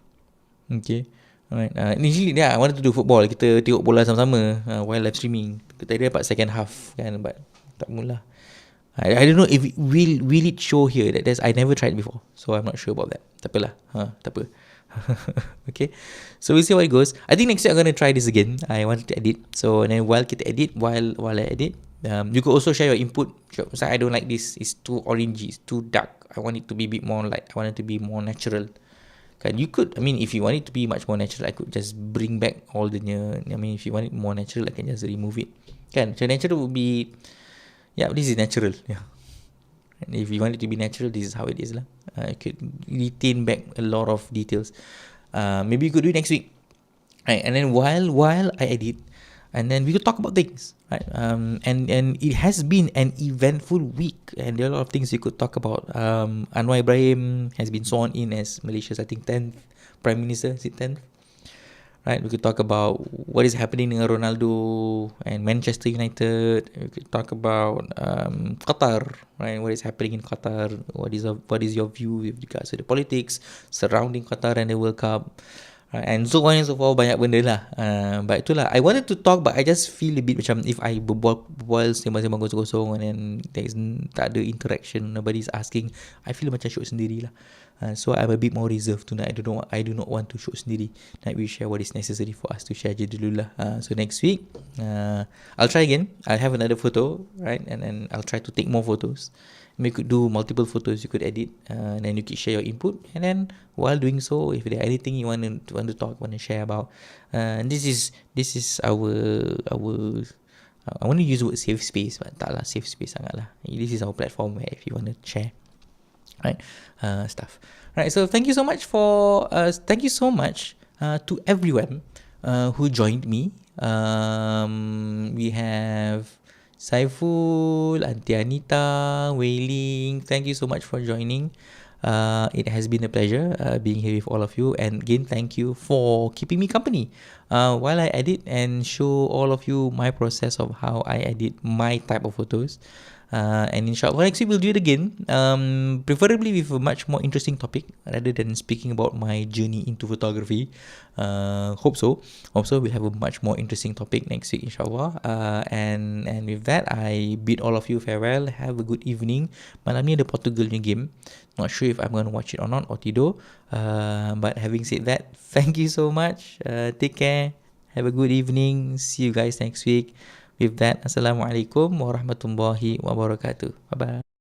[SPEAKER 1] Okay. Alright. Initially I wanted to do football. Kita tengok bola sama-sama while live streaming. Kita dapat second half kan, but tak mula. I don't know if will it show here that I never tried before. So I'm not sure about that. Tak apalah. Tak apa. Okay, so we'll see how it goes. I think next week I'm going to try this again. I wanted to edit, so and then while I edit, you could also share your input. So I don't like this, it's too orangey, it's too dark. I want it to be a bit more light. I want it to be more natural. You could, if you want it to be much more natural, I could just bring back all the if you want it more natural, I can just remove it. So natural would be, yeah, this is natural. Yeah. And if you want it to be natural, this is how it is lah. You could retain back a lot of details. Maybe you could do it next week, right? And then while I edit, and then we could talk about things, right? And it has been an eventful week, and there are a lot of things we could talk about. Anwar Ibrahim has been sworn in as Malaysia's, I think, 10th Prime Minister. Is it 10th? Right, we could talk about what is happening dengan Ronaldo and Manchester United. We could talk about Qatar, right? What is happening in Qatar? What is your view with regards to the politics surrounding Qatar and the World Cup? And so on and so forth, banyak benda lah. But itulah, I wanted to talk, but I just feel a bit macam if I berbual sembang-sembang kosong-kosong and then tak ada interaction, nobody's asking, I feel macam shoot sendiri lah. So I'm a bit more reserved tonight. I do not want to shoot sendiri. Like we share what is necessary for us to share je dulu lah. So next week, I'll try again. I'll have another photo, right? And then I'll try to take more photos. You could do multiple photos, you could edit, and then you could share your input. And then while doing so, if there anything you want to talk, want to share about, this is our I want to use the word safe space, but tak lah safe space sangat lah. This is our platform where if you want to share, right, stuff. Right. So thank you so much to everyone who joined me. We have Saiful, Auntie Anita, Wei Ling. Thank you so much for joining. It has been a pleasure being here with all of you. And again, thank you for keeping me company while I edit and show all of you my process of how I edit my type of photos. And inshallah next week we'll do it again, preferably with a much more interesting topic rather than speaking about my journey into photography. Hope so we'll have a much more interesting topic next week, inshallah. And with that, I bid all of you farewell. Have a good evening. Malam ni ada Portugal punya game, not sure if I'm going to watch it or not, or tidur. But having said that, thank you so much. Take care, have a good evening. See you guys next week. With that, Assalamualaikum warahmatullahi wabarakatuh. Bye bye.